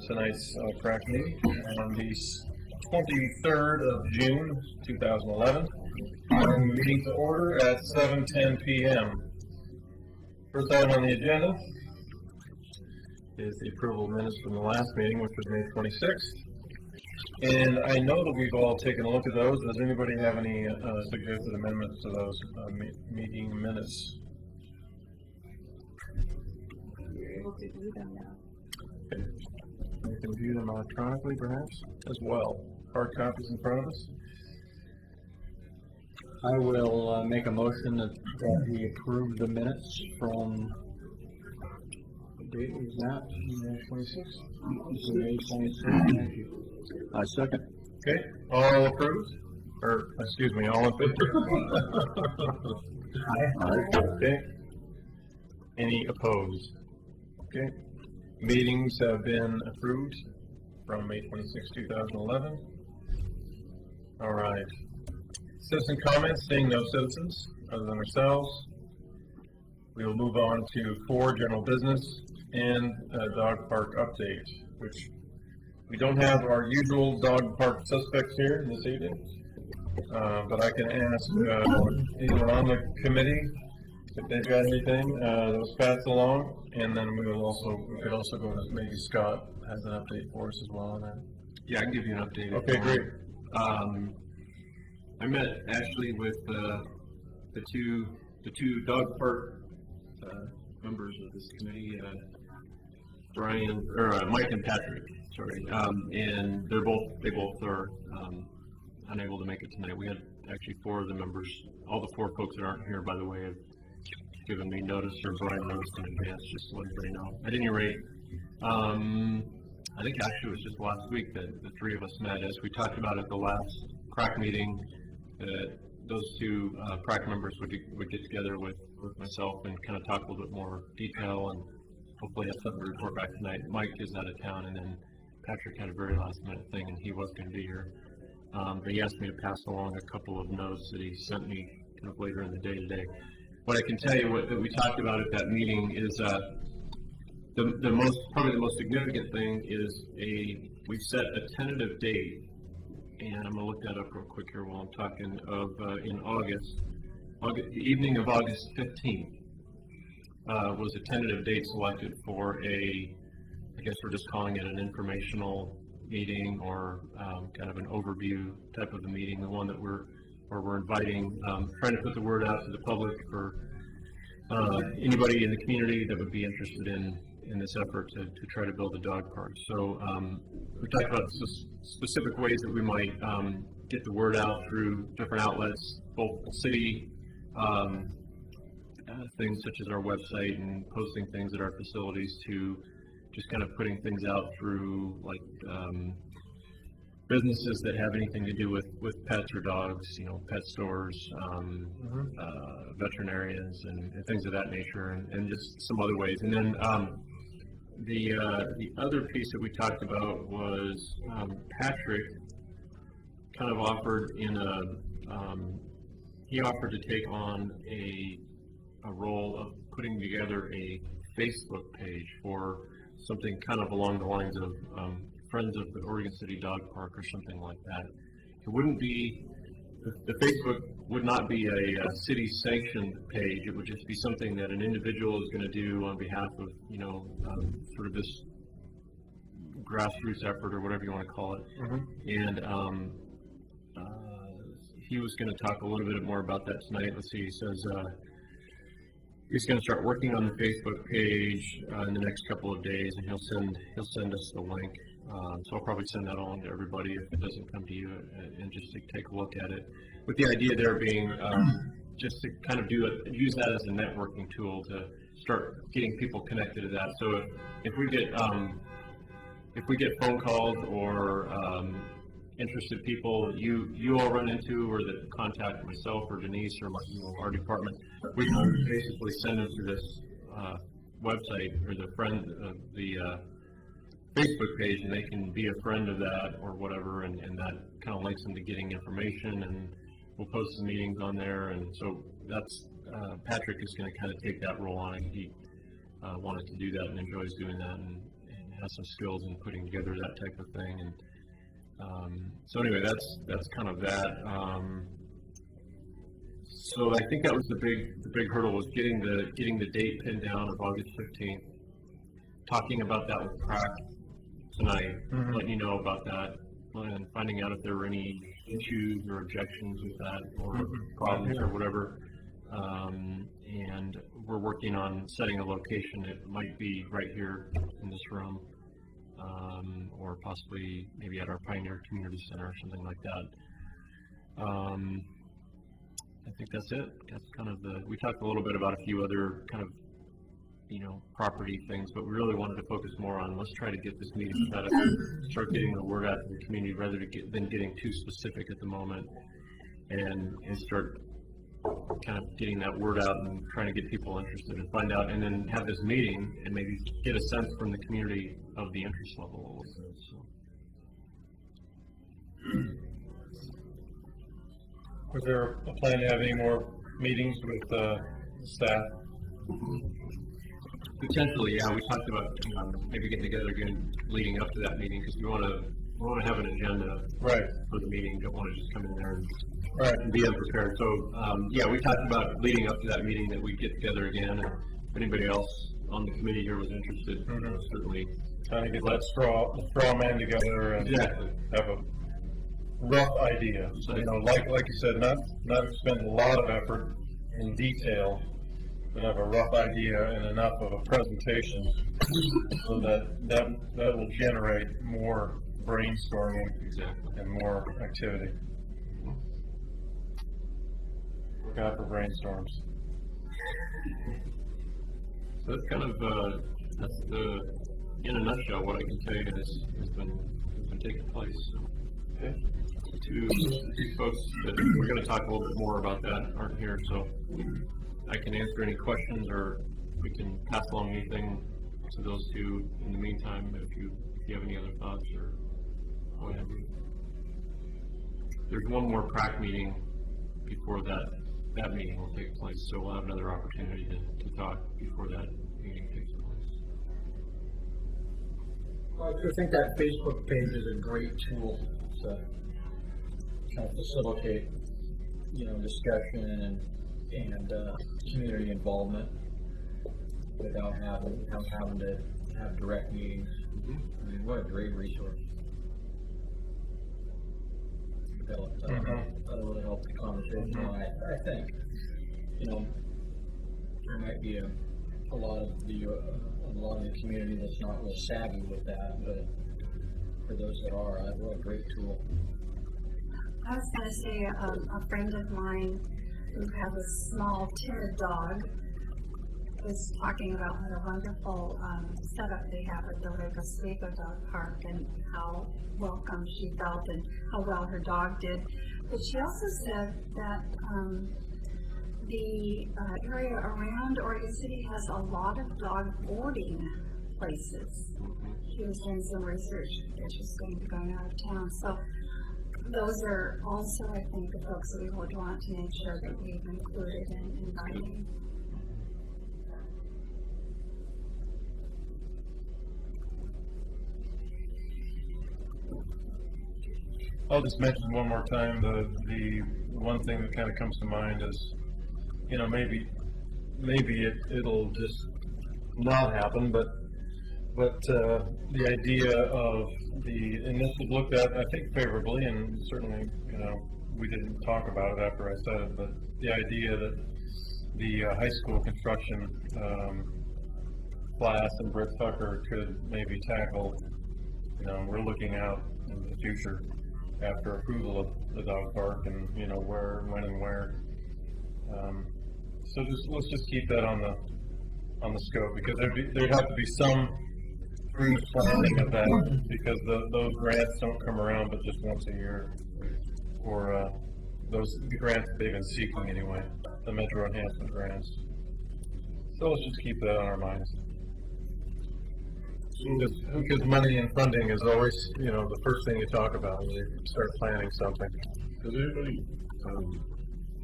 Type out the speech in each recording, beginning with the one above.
tonight's crack meeting on the 23rd of June, 2011. Our meeting to order at 7:10 p.m. First item on the agenda is the approval of minutes from the last meeting, which was May 26th. And I know that we've all taken a look at those. Does anybody have any suggested amendments to those meeting minutes? You're able to view them now. Okay. We can view them electronically, perhaps, as well. Hard copies in front of us. I will make a motion that we approve the minutes from, what date is that? May 26th. May 26th. Thank you. I second. Okay, all approved? Or, excuse me, all in favor? Okay. Any opposed? Okay. Meetings have been approved from May 26, 2011. All right. Citizen comments, seeing no citizens other than ourselves. We will move on to 4 general business and a dog park update, which we don't have our usual dog park suspects here this evening, but I can ask anyone on the committee if they've got anything that was passed along, and then we could also go to maybe Scott has an update for us as well on that. Yeah, I can give you an update. Okay, great. I met actually with the two dog park members of this committee, Mike and Patrick. Sorry, and they both are unable to make it tonight. We had actually 4 of the members. All the 4 folks that aren't here, by the way, have given me notice, or Brian notice in advance, just to let everybody know. At any rate, I think actually it was just last week that the 3 of us met. As we talked about at the last crack meeting, those 2 crack members would get together with myself and kind of talk a little bit more detail and hopefully have something to report back tonight. Mike is out of town, and then Patrick had a very last minute thing and he was going to be here. But he asked me to pass along a couple of notes that he sent me kind of later in the day today. What I can tell you that we talked about at that meeting is probably the most significant thing is we've set a tentative date, and I'm going to look that up real quick here while I'm talking, of in August, the evening of August 15th was a tentative date selected for I guess we're just calling it an informational meeting, or kind of an overview type of a meeting, the one that we're inviting, trying to put the word out to the public for anybody in the community that would be interested in this effort to try to build a dog park. So we talked about specific ways that we might get the word out through different outlets, both city things such as our website and posting things at our facilities, to just kind of putting things out through like businesses that have anything to do with pets or dogs, pet stores, veterinarians and things of that nature, and just some other ways. And then the other piece that we talked about was Patrick kind of offered he offered to take on a role of putting together a Facebook page for something kind of along the lines of Friends of the Oregon City Dog Park or something like that. It wouldn't be, the Facebook would not be a city sanctioned page. It would just be something that an individual is going to do on behalf of, sort of this grassroots effort, or whatever you want to call it. Mm-hmm. And he was going to talk a little bit more about that tonight. Let's see, he says he's going to start working on the Facebook page in the next couple of days, and he'll send us the link. So I'll probably send that along to everybody if it doesn't come to you, and just to take a look at it, with the idea there being just to kind of use that as a networking tool to start getting people connected to that. So if we get phone calls or interested people that you all run into, or that contact myself or Denise or our department, we can basically send them to this website or the Facebook page, and they can be a friend of that or whatever, and that kind of links them to getting information, and we'll post some meetings on there. And so that's Patrick is going to kind of take that role on it. He wanted to do that and enjoys doing that, and has some skills in putting together that type of thing. And so anyway, that's kind of that. So I think that was the big hurdle, was getting the date pinned down of August 15th. Talking about that with PrAC tonight, letting you know about that, and finding out if there were any issues or objections with that, or problems or whatever. And we're working on setting a location. It might be right here in this room, or possibly maybe at our Pioneer Community Center or something like that. I think that's it. That's kind of we talked a little bit about a few other kind of, property things, but we really wanted to focus more on, let's try to get this meeting set up, start getting the word out to the community rather than getting too specific at the moment, and start kind of getting that word out and trying to get people interested and find out, and then have this meeting and maybe get a sense from the community of the interest level. So. Was there a plan to have any more meetings with staff? Potentially, yeah. We talked about maybe getting together again leading up to that meeting, because we want to have an agenda for the meeting. Don't want to just come in there and be unprepared. So yeah, we talked about leading up to that meeting that we get together again, and if anybody else on the committee here was interested, certainly trying to get that straw man together and have a rough idea. So, like you said, not spend a lot of effort in detail, but have a rough idea and enough of a presentation so that will generate more brainstorming and more activity. Look out for brainstorms. So that's kind of in a nutshell what I can tell you has been taking place. So. Okay. Two folks that we're going to talk a little bit more about that aren't here, so I can answer any questions, or we can pass along anything to those two in the meantime if you have any other thoughts or what have you. There's one more PrAC meeting before that meeting will take place, so we'll have another opportunity to talk before that meeting takes place. Well, I think that Facebook page is a great tool to kind of facilitate, discussion and community involvement without having to have direct meetings. I mean, what a great resource. That'll really help the conversation. I think, there might be a lot of the community that's not real savvy with that, but for those that are, what a great tool. I was going to say, a friend of mine who has a small timid dog was talking about what a wonderful setup they have at the Lake Oswego Dog Park, and how welcome she felt and how well her dog did. But she also said that the area around Oregon City has a lot of dog boarding places. She was doing some research that she's going to be going out of town. So those are also, I think, the folks that we would want to make sure that we've included in inviting. I'll just mention one more time, the one thing that kind of comes to mind is, maybe it'll just not happen, but the idea of and this was looked at, I think, favorably, and certainly, we didn't talk about it after I said it, but the idea that the high school construction class and Brett Tucker could maybe tackle, we're looking out in the future after approval of the dog park, and where, when, and where. So let's just keep that on the scope, because there'd have to be some planning of that, because those grants don't come around but just once a year, or those grants they've been seeking anyway, the Metro Enhancement grants. So let's just keep that on our minds. Because money and funding is always, the first thing you talk about when you start planning something. Has anybody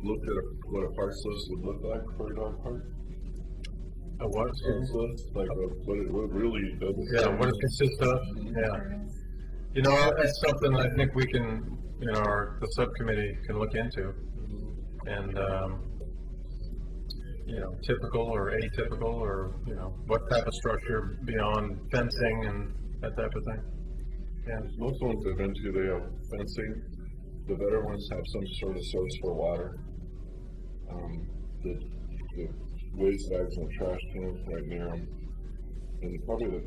looked at what a parks list would look like for a dog park? A what? Excuse me? Like what it really does. Yeah, what it consists of, yeah. You know, that's something I think we can, the subcommittee can look into. And, typical or atypical, or, what type of structure beyond fencing and that type of thing. Yeah. Most ones I've been to, they have fencing. The better ones have some sort of source for water. The waste bags and trash cans right near them. And probably the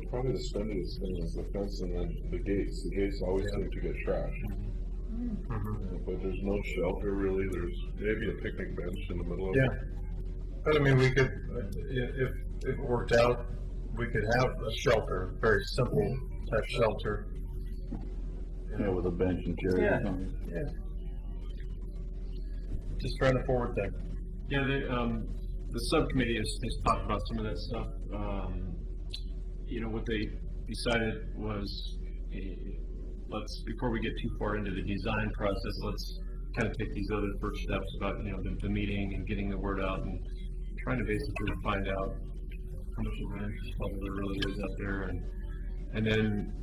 spendiest thing is the fence and then the gates. The gates always seem to get trashed. Mm-hmm. But there's no shelter really. There's maybe a picnic bench in the middle of Yeah. it. But I mean, we could, if it worked out, we could have a shelter, very simple type shelter. Yeah, with a bench and chairs. Yeah. or something. Yeah. Just trying to forward things. Yeah, the subcommittee has talked about some of that stuff. What they decided was, before we get too far into the design process, let's kind of take these other first steps about, the meeting and getting the word out and trying to basically find out how much of an interest level there really is out there. And then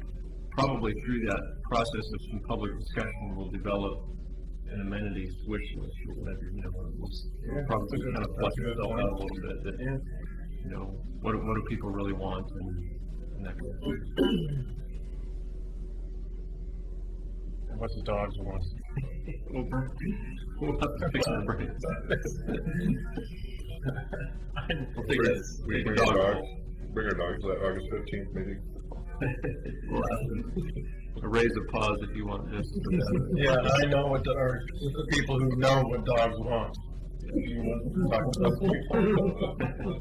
probably through that process of some public discussion, we'll develop an amenities wish list or whatever, we'll probably kind of flesh itself out a little bit that, what do people really want and that kind of thing. And what the dogs want. We'll have to fix our brains. We'll take that. We Take bring the our dog. dogs. Bring our dogs to that August 15th meeting. We'll have to raise a pause if you want this. Yeah, I know what the people who know what dogs want. You want to talk to those people.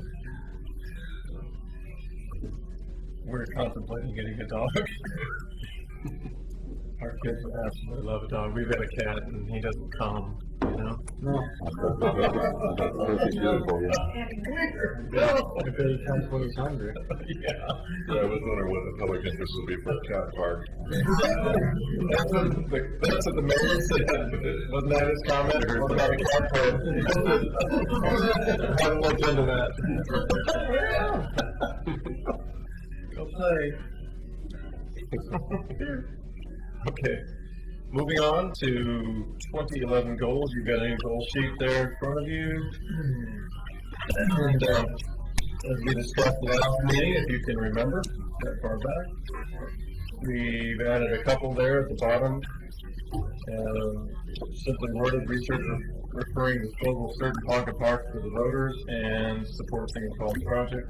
We're contemplating getting a dog. Our kids absolutely love a dog. We've had a cat and he doesn't come, No. That's beautiful, yeah. I bet he comes when he's hungry. Yeah. Yeah, I was wondering what the public interest would be for a cat park. That's what the mayor said. Wasn't that his comment? What about a cat park? I haven't looked into that. Go play. Okay, moving on to 2011 goals. You've got a goal sheet there in front of you. And as we discussed last meeting, if you can remember, that far back, we've added a couple there at the bottom. Simply worded research referring to global certain pocket parks for the voters and support single call project.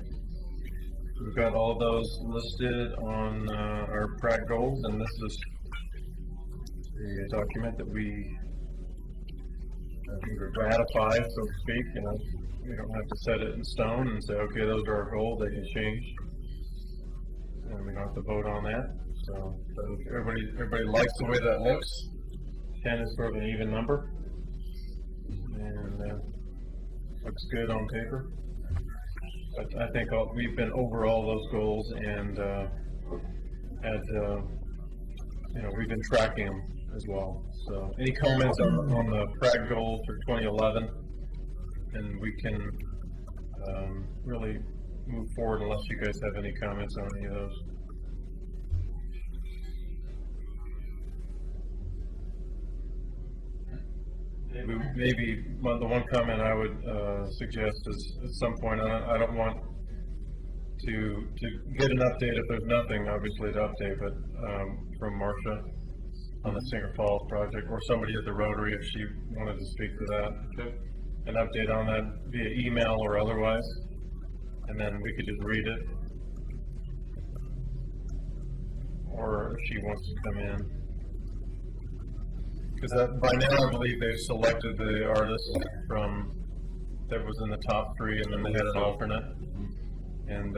We've got all those listed on our PrAC goals, and this is the document that we ratify, so to speak. We don't have to set it in stone and say, okay, those are our goals, they can change. And we don't have to vote on that. So everybody likes the way that looks. 10 is sort of an even number. And looks good on paper. But I think we've been over all those goals and we've been tracking them as well. So any comments on the PrAC goals for 2011? And we can really move forward unless you guys have any comments on any of those. Maybe the one comment I would suggest is at some point, I don't want to get an update if there's nothing obviously to update, but from Marcia on the Singer Falls project, or somebody at the Rotary if she wanted to speak to that. Okay. An update on that via email or otherwise, and then we could just read it. Or if she wants to come in. Because by now I believe they've selected the artist that was in the top 3, and then they had an alternate. And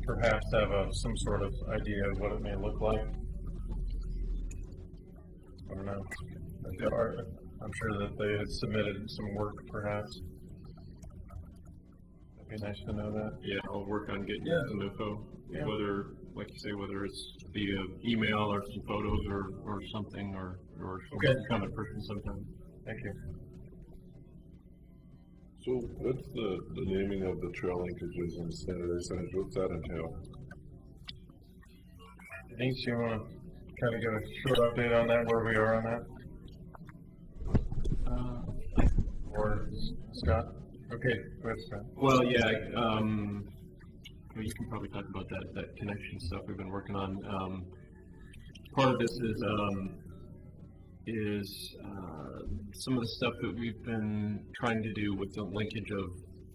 perhaps have some sort of idea of what it may look like. I don't know. I'm sure that they had submitted some work, perhaps. It'd be nice to know that. Yeah, I'll work on getting some info. Yeah. Whether, like you say, whether it's via email or some photos or something, or okay. Come in person sometime. Thank you. So what's the naming of the trail linkages and standardized signage, what's that entail? Denise, you wanna kind of give a short update on that, where we are on that? Or Scott? Okay, go ahead, Scott. Well, yeah, well, you can probably talk about that connection stuff we've been working on. Part of this is some of the stuff that we've been trying to do with the linkage of,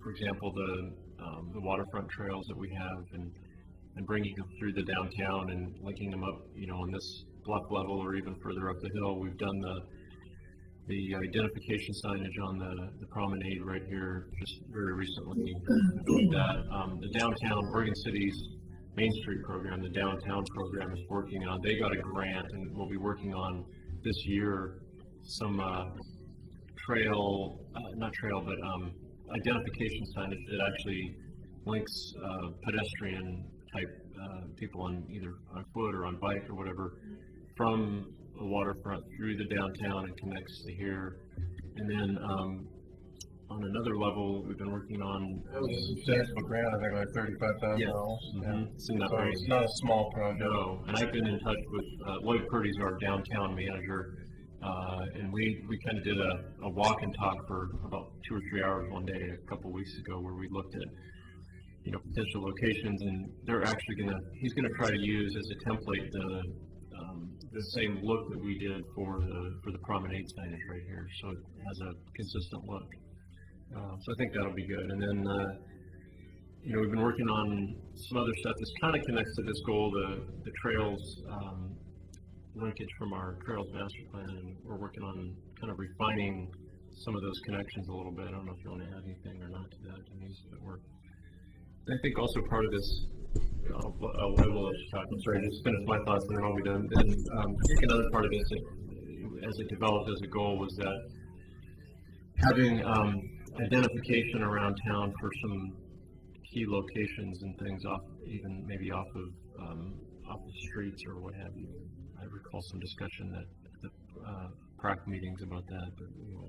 for example, the waterfront trails that we have, and bringing them through the downtown and linking them up, you know, on this bluff level or even further up the hill. We've done the identification signage on the promenade right here just very recently. The downtown Oregon City's Main Street program, the downtown program, is working on. They got a grant and will be working on this year some identification signage that actually links pedestrian type people on either on foot or on bike or whatever from the waterfront through the downtown and connects to here. And then on another level, we've been working on. That was a substantial grant, I think like $35,000. Yeah. It's in that So range. it's not a small project. No, and I've been in touch with Lloyd Purdy's our downtown manager, and we kind of did a walk and talk for about 2 or 3 hours one day a couple of weeks ago, where we looked at, you know, potential locations, and he's gonna try to use as a template the same look that we did for the promenade signage right here, so it has a consistent look. So I think that'll be good. And then, you know, we've been working on some other stuff that kind of connects to this goal, the trails linkage from our trails master plan, and we're working on kind of refining some of those connections a little bit. I don't know if you want to add anything or not to that, Denise, but I think also part of this, I'll let you talk. I'm sorry, just finish my thoughts and then I'll be done. And I think another part of this, as it developed as a goal, was that having identification around town for some key locations and things off of the streets or what have you. I recall some discussion at the PRAC meetings about that, but you know,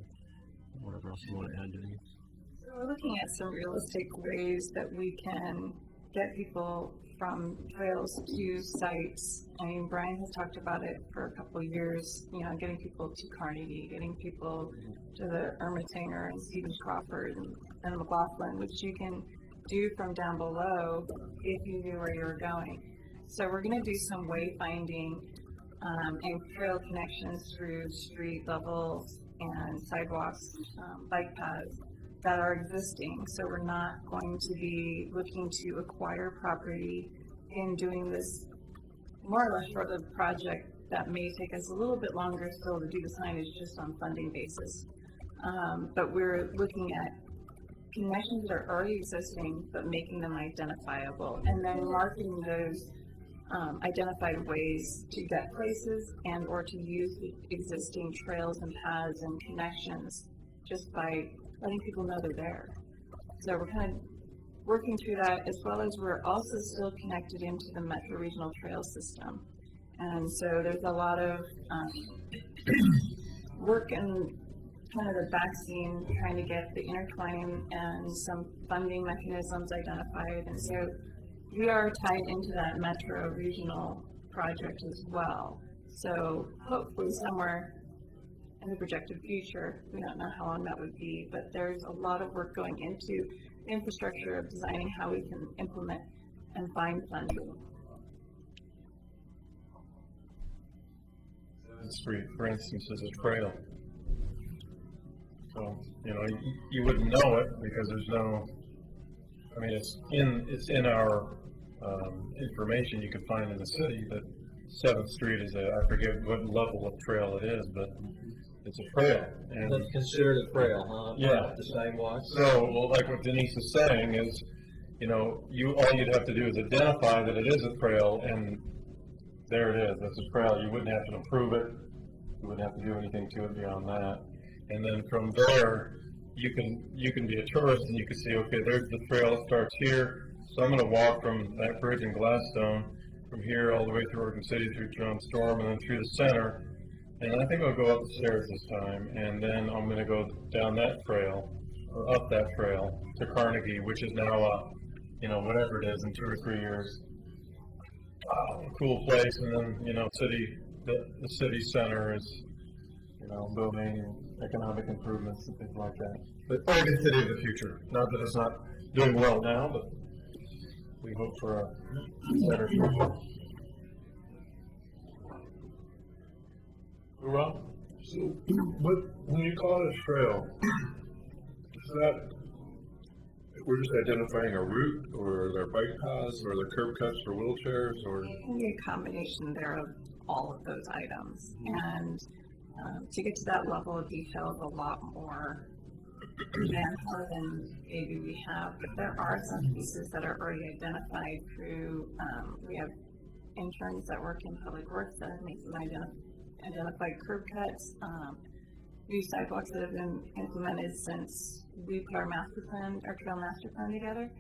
whatever else you want to add, Denise. So we're looking at some realistic ways that we can get people from trails to sites. I mean, Brian has talked about it for a couple of years, you know, getting people to Carnegie, getting people to the Ermitanger and Stevens Crawford and McLaughlin, which you can do from down below if you knew where you were going. So we're going to do some wayfinding and trail connections through street levels and sidewalks, bike paths that are existing. So we're not going to be looking to acquire property and doing this more or less for the project that may take us a little bit longer still to do the signage just on funding basis. But we're looking at connections that are already existing, but making them identifiable, and then marking those identified ways to get places and or to use the existing trails and paths and connections just by letting people know they're there. So we're kind of working through that, as well as we're also still connected into the Metro Regional Trail System. And so there's a lot of work in kind of the backseat trying to get the intertwine and some funding mechanisms identified. And so we are tied into that Metro Regional project as well. So hopefully somewhere in the projected future, we don't know how long that would be, but there's a lot of work going into the infrastructure of designing how we can implement and find funding. Street, for instance, is a trail. So, you know, you wouldn't know it because there's no, I mean, it's in our information you can find in the city that 7th Street is I forget what level of trail it is, but it's a trail. And That's considered a trail, huh? Yeah. The sidewalks. so, well, like what Denise is saying is, you know, all you'd have to do is identify that it is a trail, and there it is. It's a trail. You wouldn't have to improve it. You wouldn't have to do anything to it beyond that. And then from there, you can be a tourist and you can see, okay, there's the trail. It starts here. So I'm going to walk from that bridge in Gladstone from here all the way through Oregon City, through John Storm, and then through the center. And I think I'll go up the stairs this time, and then I'm going to go down that trail up that trail to Carnegie, which is now, you know, whatever it is in 2 or 3 years. Cool place, and then, you know, the city center is, you know, booming and economic improvements and things like that. But probably the city of the future. Not that it's not doing well now, but we hope for a better future. Rob, so when you call it a trail, is that, we're just identifying a route, or are there bike paths, or are there curb cuts for wheelchairs, or? It can be a combination there of all of those items. And to get to that level of detail is a lot more manpower than maybe we have. But there are some pieces that are already identified through, we have interns that work in public works that have made some identified curb cuts, new sidewalks that have been implemented since we put our trail master plan together.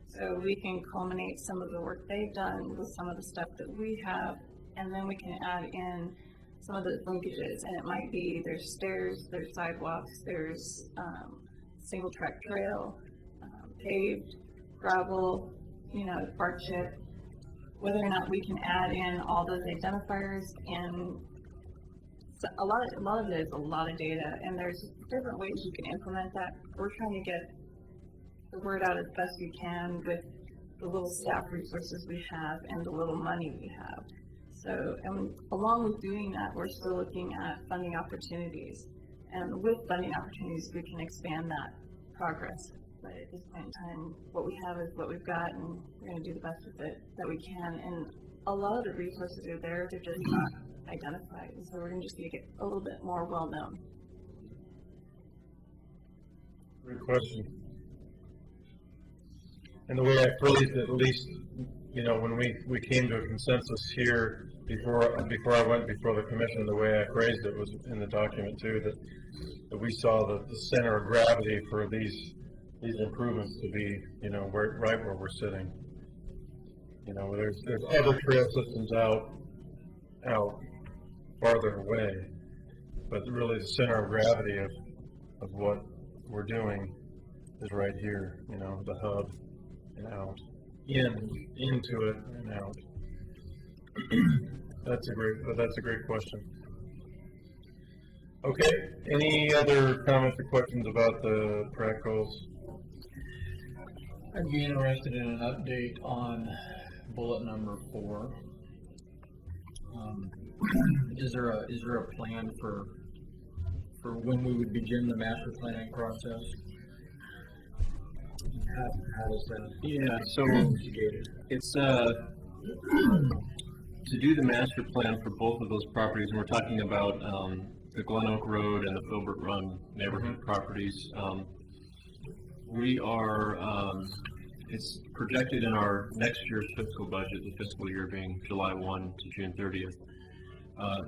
So we can culminate some of the work they've done with some of the stuff that we have, and then we can add in some of the linkages. And it might be there's stairs, there's sidewalks, there's single track trail, paved, gravel, you know, bark chip. Whether or not we can add in all those identifiers, and so a lot of it is a lot of data, and there's different ways you can implement that. We're trying to get the word out as best we can with the little staff resources we have and the little money we have. So, and along with doing that, we're still looking at funding opportunities. And with funding opportunities, we can expand that progress. But at this point in time, what we have is what we've got, and we're going to do the best with it that we can. And a lot of the resources are there, they're just not identified. And so we're going to just need to get a little bit more well known. Great question. And the way I phrased it, at least, you know, when we came to a consensus here before I went before the commission, the way I phrased it was in the document too, that we saw the center of gravity for these improvements to be, you know, right where we're sitting. You know, there's other trail systems out farther away, but really the center of gravity of what we're doing is right here. You know, the hub and out, into it and out. That's a great question. Okay, any other comments or questions about the track goals? I'd be interested in an update on bullet number 4. Is there a plan for when we would begin the master planning process? How is that? Yeah, so it's to do the master plan for both of those properties, and we're talking about the Glen Oak Road and the Filbert Run neighborhood properties. We are, it's projected in our next year's fiscal budget, the fiscal year being July 1 to June 30th.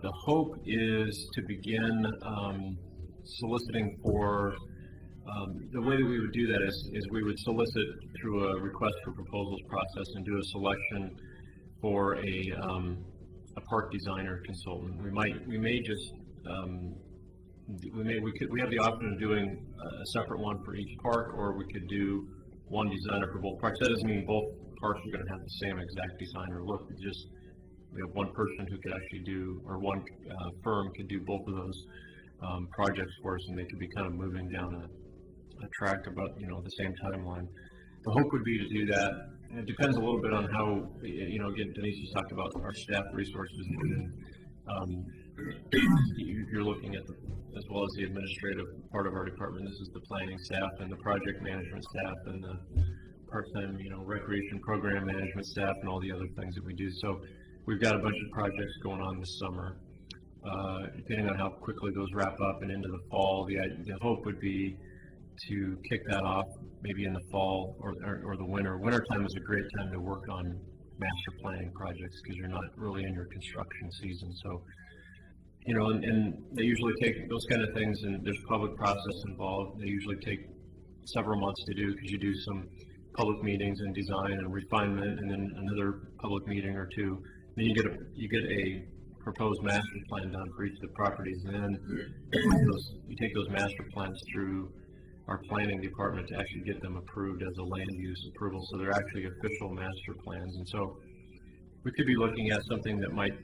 The hope is to begin soliciting for, the way that we would do that is we would solicit through a request for proposals process and do a selection for a park designer consultant. We may just, we have the option of doing a separate one for each park, or we could do one designer for both parks. That doesn't mean both parks are going to have the same exact designer look. It's just we have one person who could actually do, or one firm could do both of those projects for us, and they could be kind of moving down a track about, you know, the same timeline. The hope would be to do that. And it depends a little bit on how, you know, again, Denise just talked about our staff resources. And, you're looking at as well as the administrative part of our department. This is the planning staff and the project management staff and the part-time, you know, recreation program management staff and all the other things that we do. So we've got a bunch of projects going on this summer. Depending on how quickly those wrap up and into the fall, the hope would be to kick that off maybe in the fall or the winter. Wintertime is a great time to work on master planning projects because you're not really in your construction season. So, you know, and they usually take those kind of things, and there's public process involved. They usually take several months to do because you do some public meetings and design and refinement, and then another public meeting or two. Then you get a proposed master plan done for each of the properties, and then you take those master plans through our planning department to actually get them approved as a land use approval, so they're actually official master plans. And so we could be looking at something that might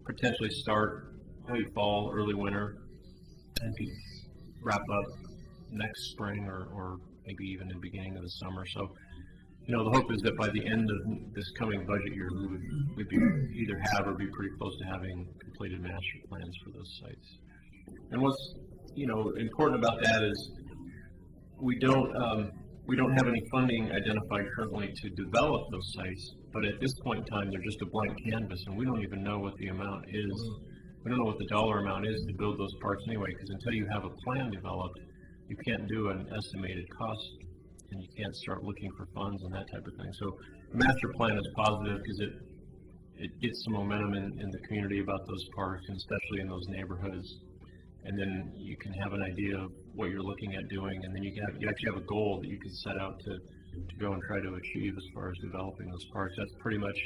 potentially start late fall, early winter, and be wrap up next spring or maybe even in the beginning of the summer. So, you know, the hope is that by the end of this coming budget year, we'd be either have or be pretty close to having completed master plans for those sites. And what's, you know, important about that is we don't have any funding identified currently to develop those sites, but at this point in time, they're just a blank canvas, and we don't even know what the amount is. We don't know what the dollar amount is to build those parks anyway, because until you have a plan developed, you can't do an estimated cost, and you can't start looking for funds and that type of thing. So the master plan is positive because it gets some momentum in the community about those parks, and especially in those neighborhoods. And then you can have an idea of what you're looking at doing, and then you actually have a goal that you can set out to go and try to achieve as far as developing those parks. That's pretty much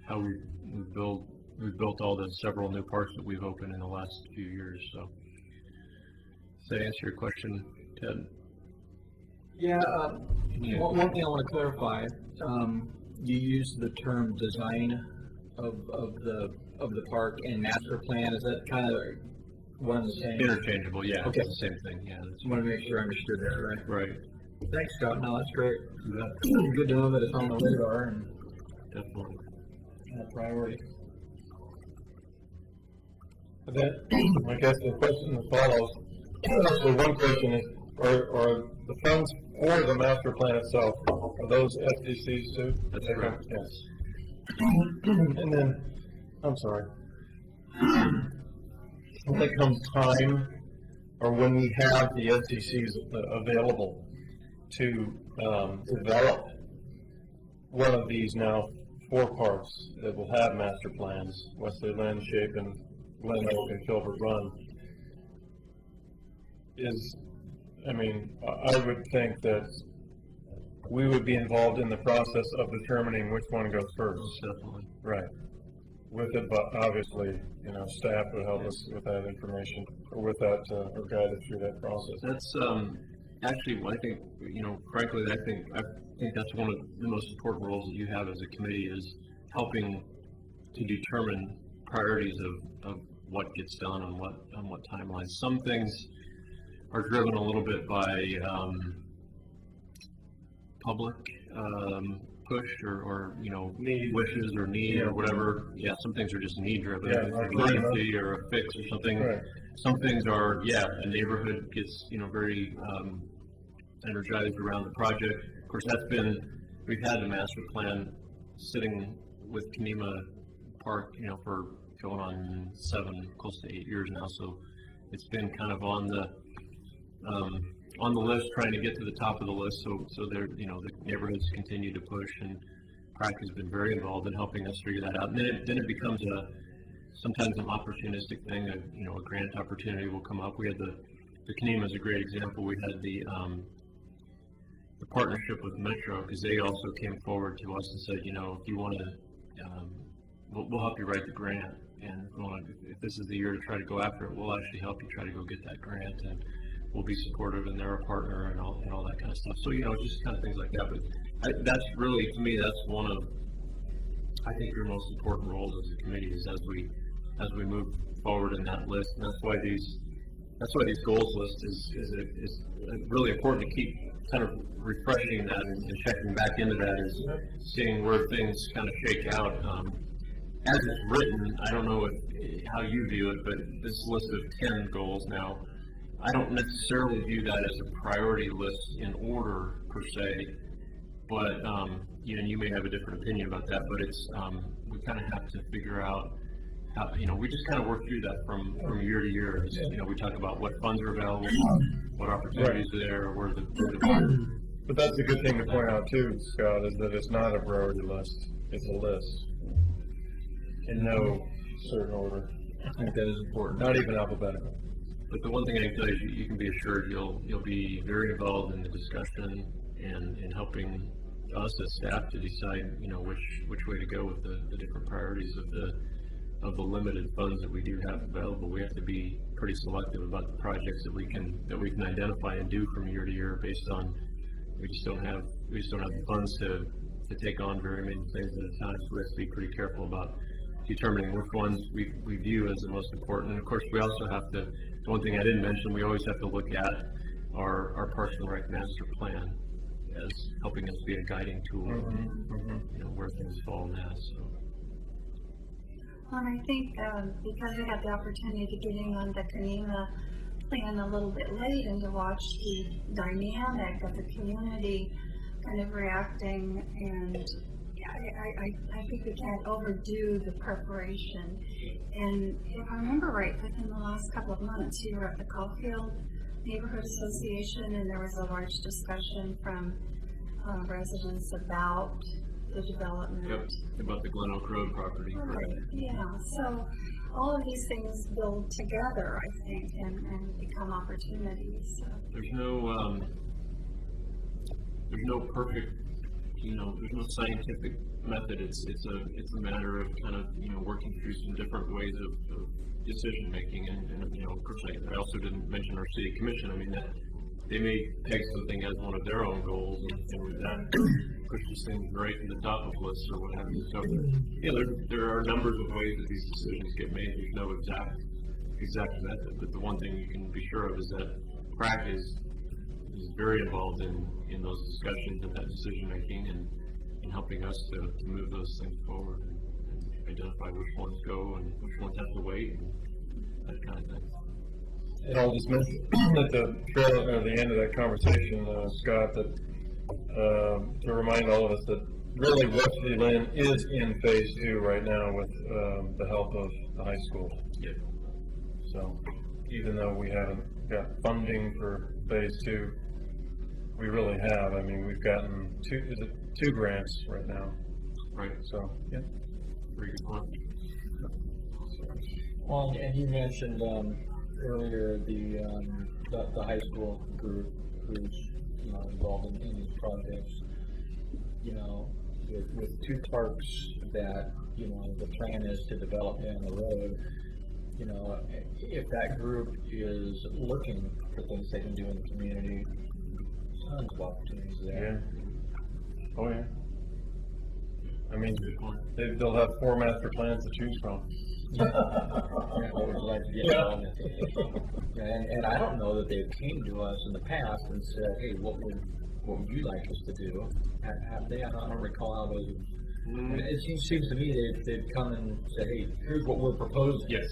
how we've built all the several new parks that we've opened in the last few years. So, does that answer your question, Ted? Yeah, one thing I want to clarify, you used the term design of the park and master plan. Is that kind of one and the same? Interchangeable, yeah. Okay. It's the same thing, yeah. I want to make sure I understood that right. Right. Thanks, Scott. No, that's great. Good to know that it's on the radar and Definitely. a priority. Then, I guess the question that follows, so one question is, are the funds for the master plan itself, are those SDCs too? That's correct. Yes. And then, I'm sorry. When it comes time, or when we have the SDCs available to develop one of these now 4 parks that will have master plans, Wesley Landscape and Glen Oak and Filbert Run, I would think that we would be involved in the process of determining which one goes first. Definitely. Right. With it, but obviously, you know, staff would help us with that information, or with that, or guide us through that process. That's actually, I think, you know, frankly, I think that's one of the most important roles that you have as a committee, is helping to determine priorities of what gets done on what timelines. Some things are driven a little bit by public push or you know, wishes or need or whatever. Yeah, some things are just need driven, emergency or a fix or something. Right. Some things are, a neighborhood gets, you know, very energized around the project. Of course, we've had the master plan sitting with Kenema Park, you know, for going on 7, close to 8 years now. So it's been kind of on the list, trying to get to the top of the list. So there, you know, the neighborhoods continue to push, and PrAC has been very involved in helping us figure that out. And then it becomes sometimes an opportunistic thing. A grant opportunity will come up. We had the Kenema is a great example. We had the partnership with Metro, because they also came forward to us and said, you know, if you want to, we'll help you write the grant, and if this is the year to try to go after it, we'll actually help you try to go get that grant, and we'll be supportive, and they're a partner, and all that kind of stuff. So, you know, just kind of things like that. But that's really, to me, that's one of, I think, your most important roles as a committee, is as we move forward in that list. And that's why these goals list is really important to keep kind of refreshing that and checking back into that, is seeing where things kind of shake out. As it's written, I don't know how you view it, but this list of 10 goals now, I don't necessarily view that as a priority list in order per se, but you know, you may have a different opinion about that. But it's we kind of have to figure out how, you know, we just kind of work through that from year to year. You know, we talk about what funds are available, what opportunities are there, where the But that's a good thing to point out too, Scott, is that it's not a priority list; it's a list in no certain order. I think that is important. Not even alphabetical. But the one thing I can tell you is you can be assured you'll be very involved in the discussion and in helping us as staff to decide, you know, which way to go with the different priorities of of the limited funds that we do have available, we have to be pretty selective about the projects that we can identify and do from year to year based on, we just don't have the funds to take on very many things at a time, so we have to be pretty careful about determining which ones we view as the most important. And of course, we also have to, the one thing I didn't mention, we always have to look at our Parks and Rec master plan as helping us be a guiding tool, you know, where things fall in that, so. And I think, because we had the opportunity to get in on the Kanema plan a little bit late and to watch the dynamic of the community kind of reacting, and I think we can't overdo the preparation. And if I remember right, within the last couple of months, you were at the Caulfield Neighborhood Association, and there was a large discussion from residents about the development. Yep, about the Glen Oak Road property. Right, yeah, so all of these things build together, I think, and become opportunities, so. There's no perfect, you know, there's no scientific method. It's a matter of kind of, you know, working through some different ways of decision making, and you know, of course, I also didn't mention our city commission. I mean, that they may peg something as one of their own goals, and with that pushes things right to the top of lists or what have you. So, yeah, there are numbers of ways that these decisions get made. There's no exact method, but the one thing you can be sure of is that PRAC is very involved in those discussions and that decision making, and helping us to move those things forward and identify which ones go and which ones have to wait, and that kind of thing. And I'll just mention at the end of that conversation, Scott, that to remind all of us that really Wesley Lynn is in phase 2 right now with the help of the high school. Yeah. So even though we haven't got funding for phase 2, we really have. I mean, we've gotten two grants right now. Right. So yeah. Very good point. Well, and you mentioned earlier the high school group who's, you know, involved in these projects. You know, with two parks that, you know, the plan is to develop down the road. You know, if that group is looking for things they can do in the community, tons of opportunities there. Yeah. Oh yeah. I mean, they'll have 4 master plans to choose from. Yeah, what would you like to get involved in? And I don't know that they've came to us in the past and said, hey, what would you like us to do? Have they? I don't recall how those. It seems to me they've come and said, hey, here's what we're proposing. Yes.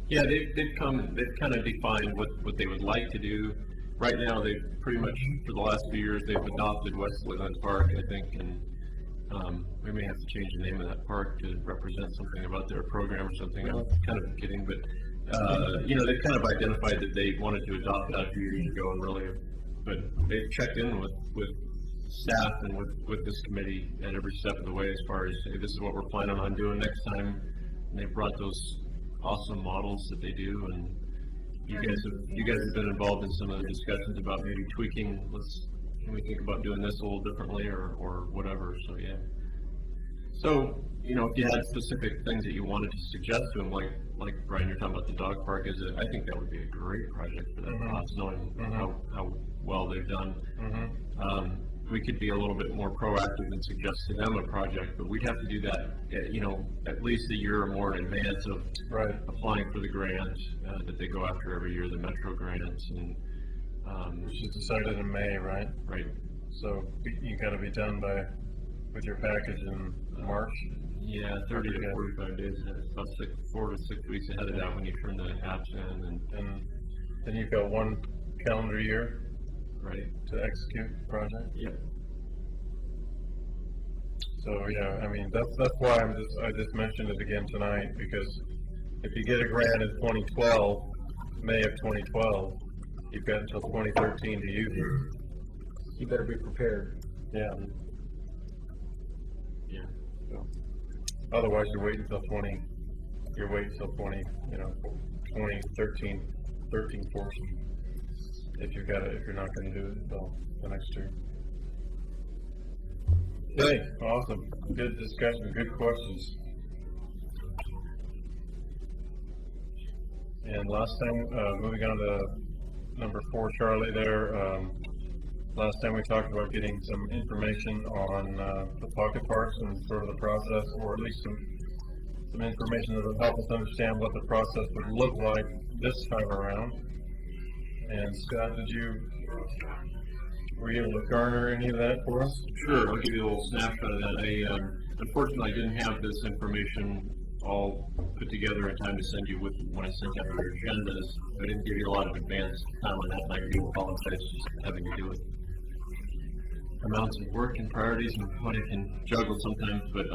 Yeah, they've kind of defined what they would like to do. Right now, they've pretty much, for the last few years, they've adopted Wesley Lynn Park, I think, and we may have to change the name of that park to represent something about their program or something. I'm kind of kidding, but you know, they've kind of identified that they wanted to adopt that a few years ago, and really, but they've checked in with staff and with this committee at every step of the way as far as, hey, this is what we're planning on doing next time. And they brought those awesome models that they do, and you guys have been involved in some of the discussions about maybe tweaking. Can we think about doing this a little differently or whatever? So yeah. So, you know, if you had specific things that you wanted to suggest to them, like Brian, you're talking about the dog park, I think that would be a great project for that cause, knowing how well they've done. We could be a little bit more proactive and suggest to them a project, but we'd have to do that, you know, at least a year or more in advance of applying for the grant that they go after every year, the Metro grants, and which is decided in May, right? Right. So you got to be done with your package in March. Yeah, 30 to 45 days. About 4 to 6 weeks ahead of that when you turn the apps in, and then you've got 1 calendar year. Right. To execute the project. Yep. So yeah, I mean that's why I just mentioned it again tonight, because if you get a grant in 2012, May of 2012, you've got until 2013 to use it. You better be prepared. Yeah. Yeah. So, otherwise, you're waiting until 20. You're waiting until 20. You know, 2013, 13 portion. If you're not going to do it until the next year. Okay, awesome. Good discussion, good questions. And last time, moving on to number 4, Charlie, there, last time we talked about getting some information on the pocket parks and sort of the process, or at least some information that would help us understand what the process would look like this time around. And Scott, were you able to garner any of that for us? Sure, I'll give you a little snapshot of that. Unfortunately, I didn't have this information all put together in time to send you when I sent out your agendas. I didn't give you a lot of advance time on that, and I do apologize just having to do with amounts of work and priorities and what I can juggle sometimes, but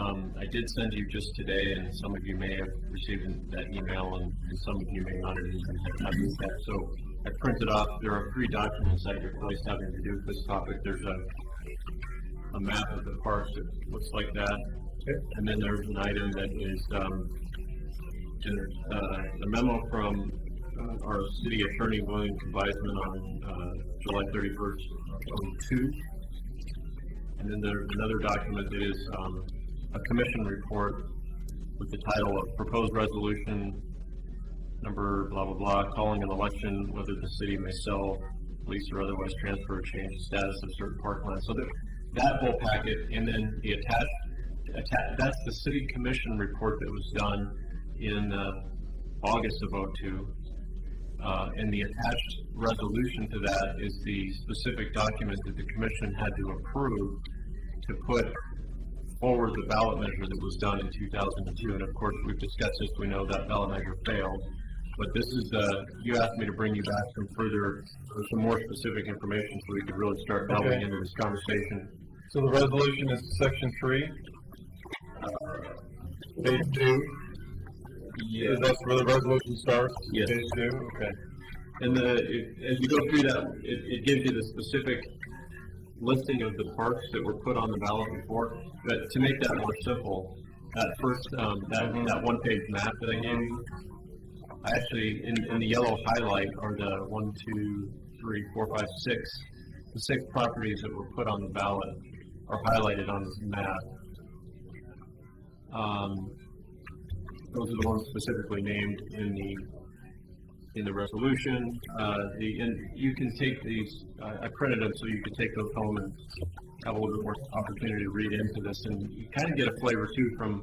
I did send you just today, and some of you may have received that email, and some of you may not have even had copies of that. So I printed off, there are 3 documents at your place having to do with this topic. There's a map of the parks that looks like that, and then there's an item that is the memo from our city attorney, William Weisman, on July 31st, 2022. And then there's another document that is a commission report with the title of Proposed Resolution number blah blah blah, calling an election whether the city may sell, lease, or otherwise transfer or change the status of certain parklands. So that whole packet, and then the that's the city commission report that was done in August of 2002. And the attached resolution to that is the specific document that the commission had to approve to put forward the ballot measure that was done in 2002. And of course, we've discussed this, we know that ballot measure failed. But this is, you asked me to bring you back some more specific information so we could really start delving into this conversation. So the resolution is section 3, page 2. Yeah. That's where the resolution starts? Yes. Page 2, okay. And as you go through that, it gives you the specific listing of the parks that were put on the ballot before. But to make that more simple, that first, that one-page map that I gave you, I actually, in the yellow highlight are the 1, 2, 3, 4, 5, 6. The 6 properties that were put on the ballot are highlighted on this map. Those are the ones specifically named in the resolution. And you can take these. I printed them so you can take those home and have a little bit more opportunity to read into this, and you kind of get a flavor too from,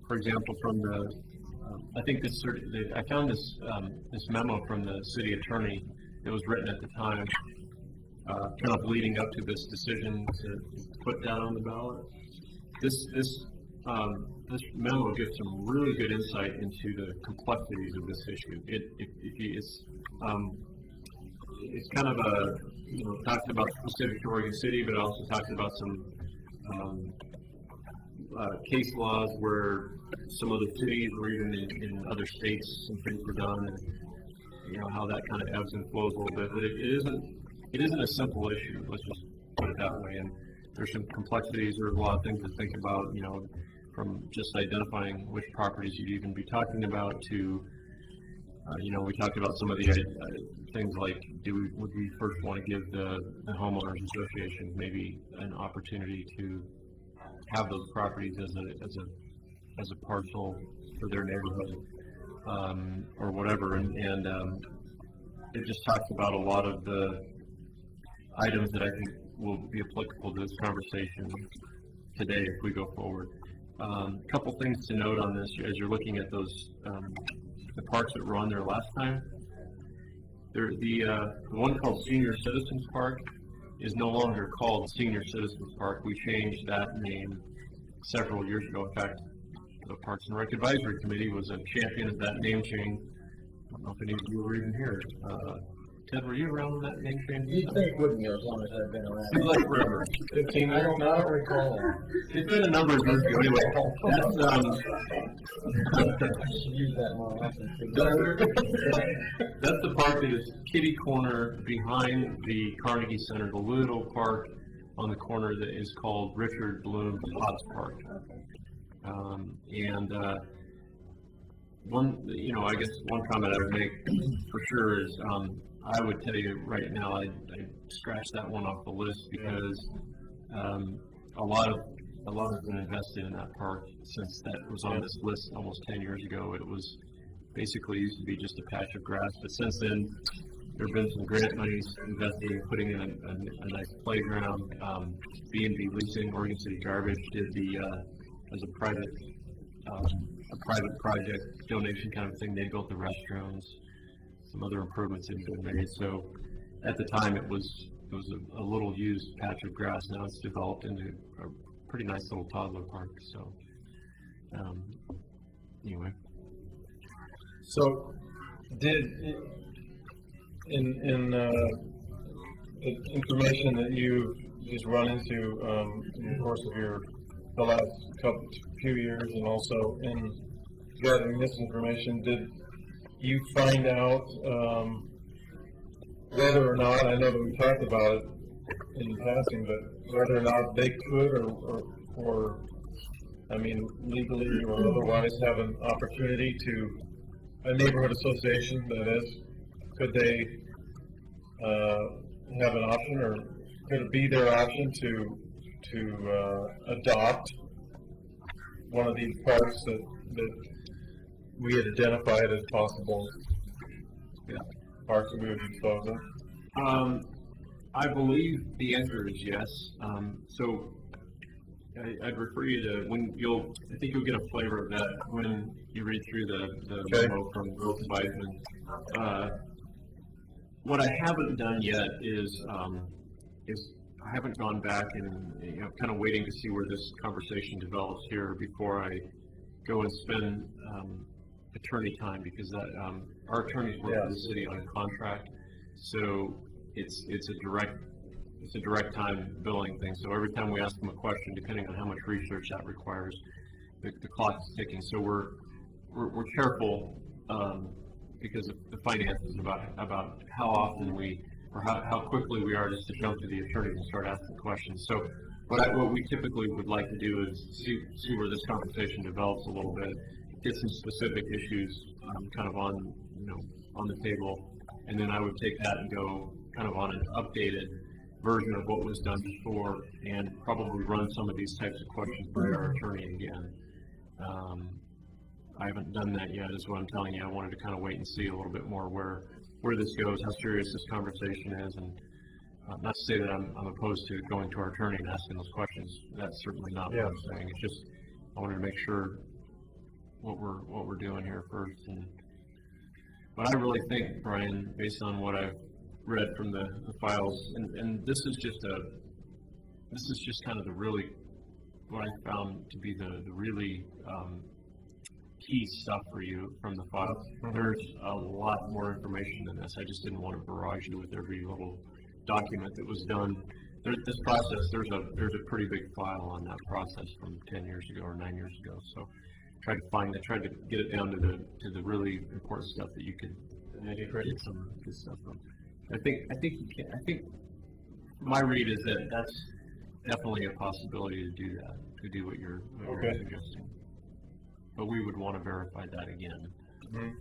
for example, from the. I think I found this memo from the city attorney that was written at the time, kind of leading up to this decision to put that on the ballot. This memo gives some really good insight into the complexities of this issue. It's kind of talks about specific to Oregon City, but it also talks about some case laws where some other cities or even in other states some things were done, and how that kind of ebbs and flows a little bit. But it isn't a simple issue. Let's just put it that way. And there's some complexities. There's a lot of things to think about. From just identifying which properties you'd even be talking about to, we talked about some of the things like, would we first want to give the homeowners association maybe an opportunity to have those properties as a parcel for their neighborhood, or whatever, and it just talks about a lot of the items that I think will be applicable to this conversation today if we go forward. A couple things to note on this as you're looking at those the parks that were on there last time. The one called Senior Citizens Park is no longer called Senior Citizens Park. We changed that name several years ago. In fact, the Parks and Rec Advisory Committee was a champion of that name change. I don't know if any of you were even here. Ted, were you around when that name change? You'd think, wouldn't you, as long as I've been around? Seems like forever. 15 years? I don't recall. It's been a number of years ago. Anyway, I should use that more often. That's the park that is kitty corner behind the Carnegie Center, the little park on the corner that is called Richard Bloom's Potts Park. I guess one comment I would make for sure is, I would tell you right now, I scratched that one off the list because a lot has been invested in that park since that was on this list almost 10 years ago. It was basically used to be just a patch of grass, but since then, there have been some grant monies invested in putting in a nice playground. B&B Leasing, Oregon City Garbage did as a private project donation kind of thing. They built the restrooms, some other improvements have been made. So at the time, it was a little used patch of grass. Now it's developed into a pretty nice little toddler park. So anyway. So, did in the information that you've just run into in the course of the last few years, and also in gathering this information, did you find out whether or not, I know that we talked about it in passing, but whether or not they could or I mean, legally or otherwise have an opportunity to, a neighborhood association, that is, could they have an option, or could it be their option to adopt one of these parks that we had identified as possible parks that we would dispose of? I believe the answer is yes. So I'd refer you to I think you'll get a flavor of that when you read through the memo from Wilson Weisman. What I haven't done yet is I haven't gone back and kind of waiting to see where this conversation develops here before I go and spend attorney time, because our attorneys work for the city on a contract, so it's a direct time billing thing. So every time we ask them a question, depending on how much research that requires, the clock is ticking. So we're careful because of the finances about how often or how quickly we are just to jump to the attorneys and start asking questions. So what we typically would like to do is see where this conversation develops a little bit, get some specific issues kind of on the table, and then I would take that and go kind of on an updated version of what was done before, and probably run some of these types of questions by our attorney again. I haven't done that yet, is what I'm telling you. I wanted to kind of wait and see a little bit more where this goes, how serious this conversation is, and not to say that I'm opposed to going to our attorney and asking those questions. That's certainly not what I'm saying. It's just I wanted to make sure what we're doing here first. But I really think, Brian, based on what I've read from the files, and this is just kind of what I found to be the really key stuff for you from the files. There's a lot more information than this. I just didn't want to barrage you with every little document that was done. This process, there's a pretty big file on that process from 10 years ago or 9 years ago. So I tried to get it down to the really important stuff that you could get some good stuff from. I think my read is that that's definitely a possibility to do that, to do what you're suggesting. But we would want to verify that again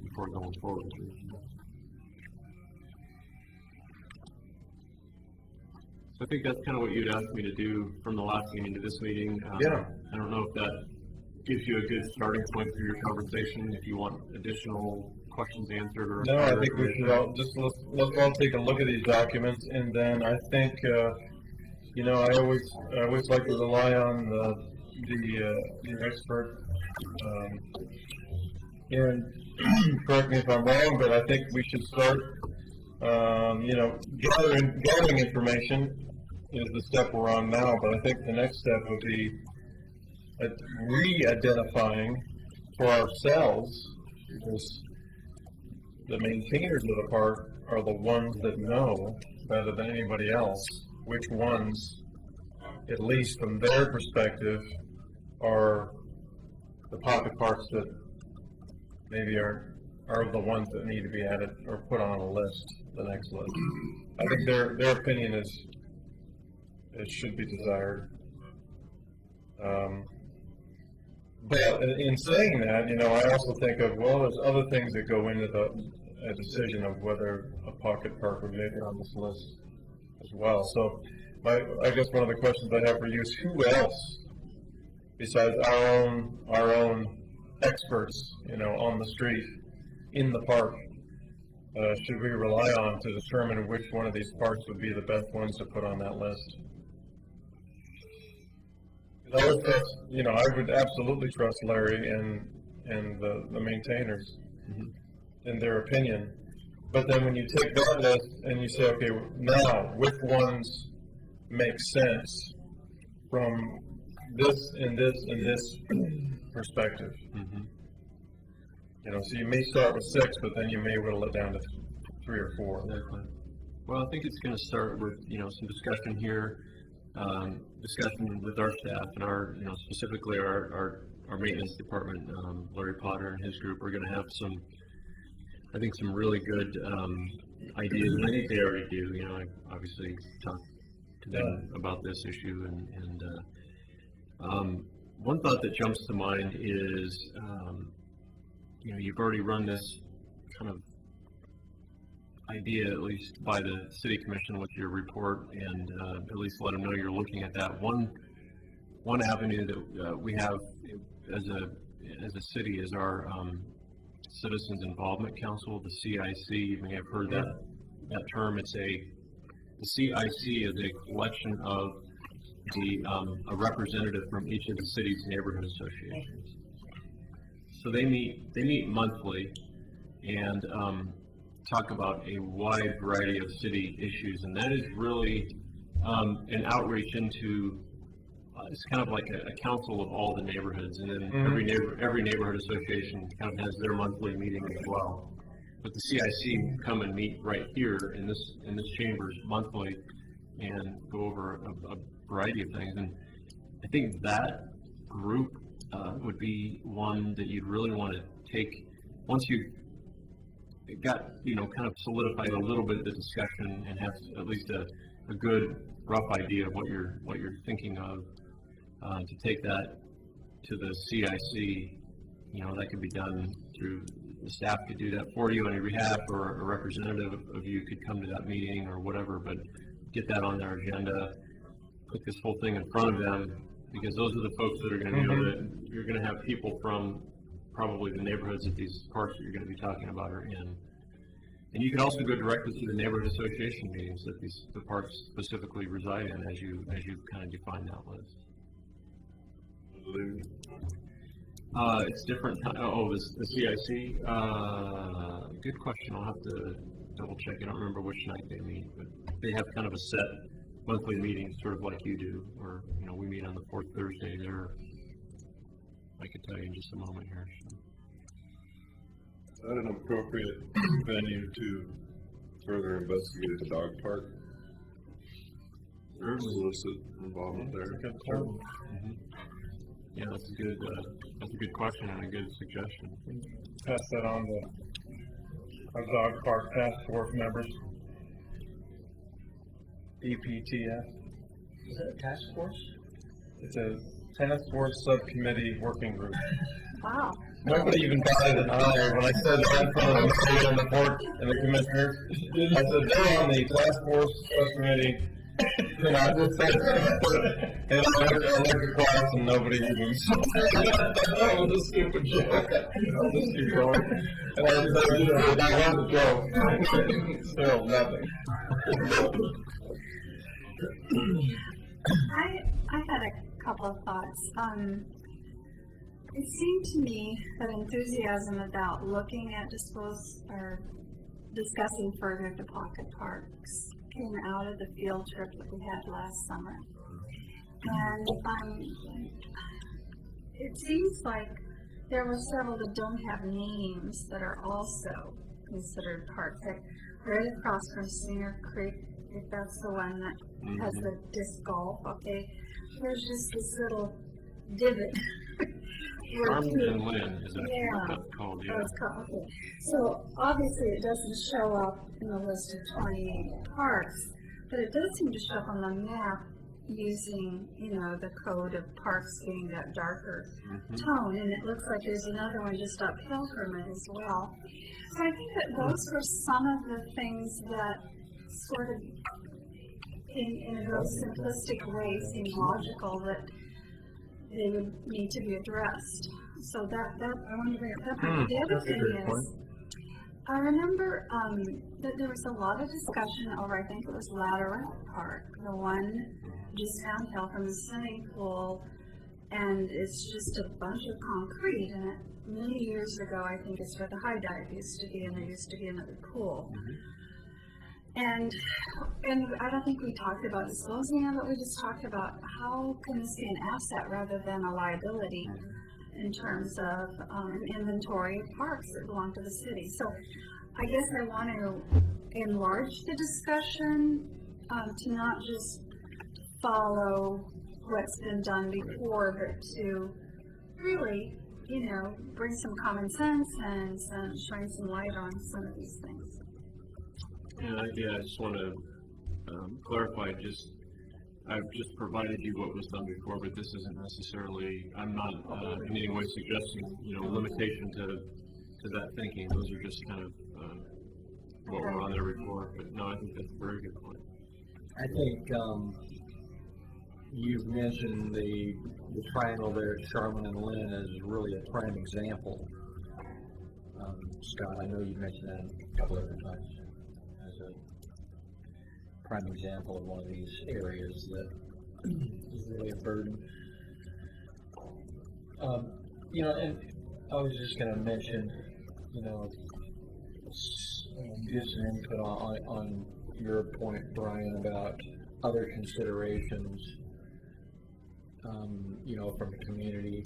before going forward with it. So I think that's kind of what you'd asked me to do from the last meeting to this meeting. I don't know if that gives you a good starting point for your conversation, if you want additional questions answered. Or no, I think we should let's all take a look at these documents, and then I think I always like to rely on the expert. And correct me if I'm wrong, but I think we should start gathering information is the step we're on now, but I think the next step would be re-identifying for ourselves, because the maintainers of the park are the ones that know better than anybody else which ones, at least from their perspective, are the pocket parks that maybe are the ones that need to be added or put on a list, the next list. I think their opinion it should be desired. But in saying that, I also think of, there's other things that go into a decision of whether a pocket park would make it on this list as well. So I guess one of the questions I have for you is, who else besides our own experts, on the street, in the park should we rely on to determine which one of these parks would be the best ones to put on that list? I would trust, I would absolutely trust Larry and the maintainers in their opinion. But then when you take that list and you say, okay, now which ones make sense from this and this and this perspective? So you may start with 6, but then you may whittle it down to 3 or 4. Exactly. Well, I think it's going to start with, some discussion here, discussion with our staff and our, specifically our maintenance department. Larry Potter and his group are going to have some really good ideas, and I think they already do. I obviously talked to them about this issue, and one thought that jumps to mind is, you've already run this kind of idea, at least by the city commission with your report, and at least let them know you're looking at that. One avenue that we have as a city is our Citizens Involvement Council, the CIC. You may have heard that term. The CIC is a collection of a representative from each of the city's neighborhood associations. So they meet monthly and talk about a wide variety of city issues, and that is really an outreach into. It's kind of like a council of all the neighborhoods, and then every neighborhood association kind of has their monthly meeting as well. But the CIC come and meet right here in this chambers monthly and go over a variety of things. And I think that group would be one that you'd really want to take once you got kind of solidified a little bit of the discussion and have at least a good rough idea of what you're thinking of. To take that to the CIC, that could be done through the staff could do that for you on your behalf, or a representative of you could come to that meeting or whatever, but get that on their agenda, put this whole thing in front of them, because those are the folks that are going to know that you're going to have people from probably the neighborhoods that these parks that you're going to be talking about are in. And you can also go directly to the neighborhood association meetings that the parks specifically reside in as you kind of define that list. It's different. The CIC. Good question. I'll have to double check. I don't remember which night they meet, but they have kind of a set monthly meeting, sort of like you do, or we meet on the 4th Thursday there. I could tell you in just a moment here. So. Is that an appropriate venue to further investigate the dog park? There's solicit involvement there. Yeah, that's a good question and a good suggestion. Pass that on to our dog park task force members. EPTF. Is that a task force? It's a task force subcommittee working group. Wow. Nobody even batted an eye when I said that in front of the state and the board and the commissioners. I said, they're on the task force subcommittee. I just said, and I looked across and nobody even saw that was a stupid joke. I'll just keep going. And I was like, I want to go. Still nothing. I had a couple of thoughts. It seemed to me that enthusiasm about looking at discussing further the pocket parks came out of the field trip that we had last summer. And it seems like there were several that don't have names that are also considered parks. Like right across from Singer Creek, if that's the one that has the disc golf, okay, there's just this little divot. Farmington Lynn is what that's called, yeah. Oh, it's called, okay. So obviously it doesn't show up in the list of 28 parks, but it does seem to show up on the map using, the code of parks being that darker tone, and it looks like there's another one just uphill from it as well. So I think that those were some of the things that sort of, in a real simplistic way, seem logical that they would need to be addressed. So that I want to bring it up. The other thing is, I remember, that there was a lot of discussion over, I think it was Ladder Park, the one just downhill from the swimming pool, and it's just a bunch of concrete, and many years ago, I think it's where the high dive used to be, and there used to be another pool. And I don't think we talked about disposing of it, we just talked about how can this be an asset rather than a liability in terms of an inventory of parks that belong to the city. So I guess I want to enlarge the discussion to not just follow what's been done before, but to really, bring some common sense and shine some light on some of these things. And I just want to clarify, I've just provided you what was done before, but this isn't necessarily, I'm not in any way suggesting, limitation to that thinking. Those are just kind of what were on there before, but no, I think that's a very good point. I think you've mentioned the triangle there at Charmin and Lynn as really a prime example. Scott, I know you've mentioned that a couple other times as a prime example of one of these areas that is really a burden. And I was just going to mention, give some input on your point, Brian, about other considerations, from the community.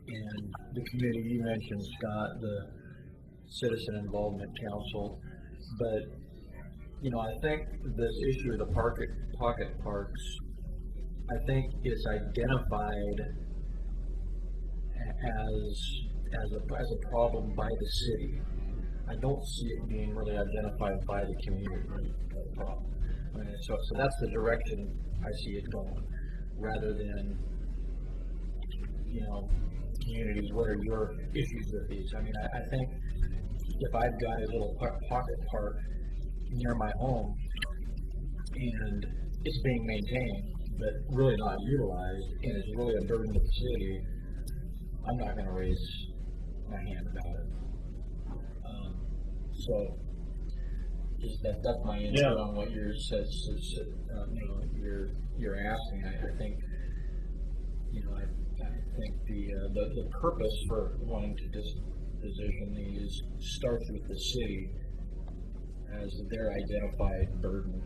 And the committee you mentioned, Scott, the Citizen Involvement Council, but I think this issue of the pocket parks, I think it's identified as a problem by the city. I don't see it being really identified by the community as a problem. So that's the direction I see it going, rather than communities, what are your issues with these? I think if I've got a little pocket park near my home and it's being maintained but really not utilized and it's really a burden to the city, I'm not going to raise my hand about it. So just that's my input on what yours says. You're asking. I think I think the purpose for wanting to disposition these starts with the city as their identified burden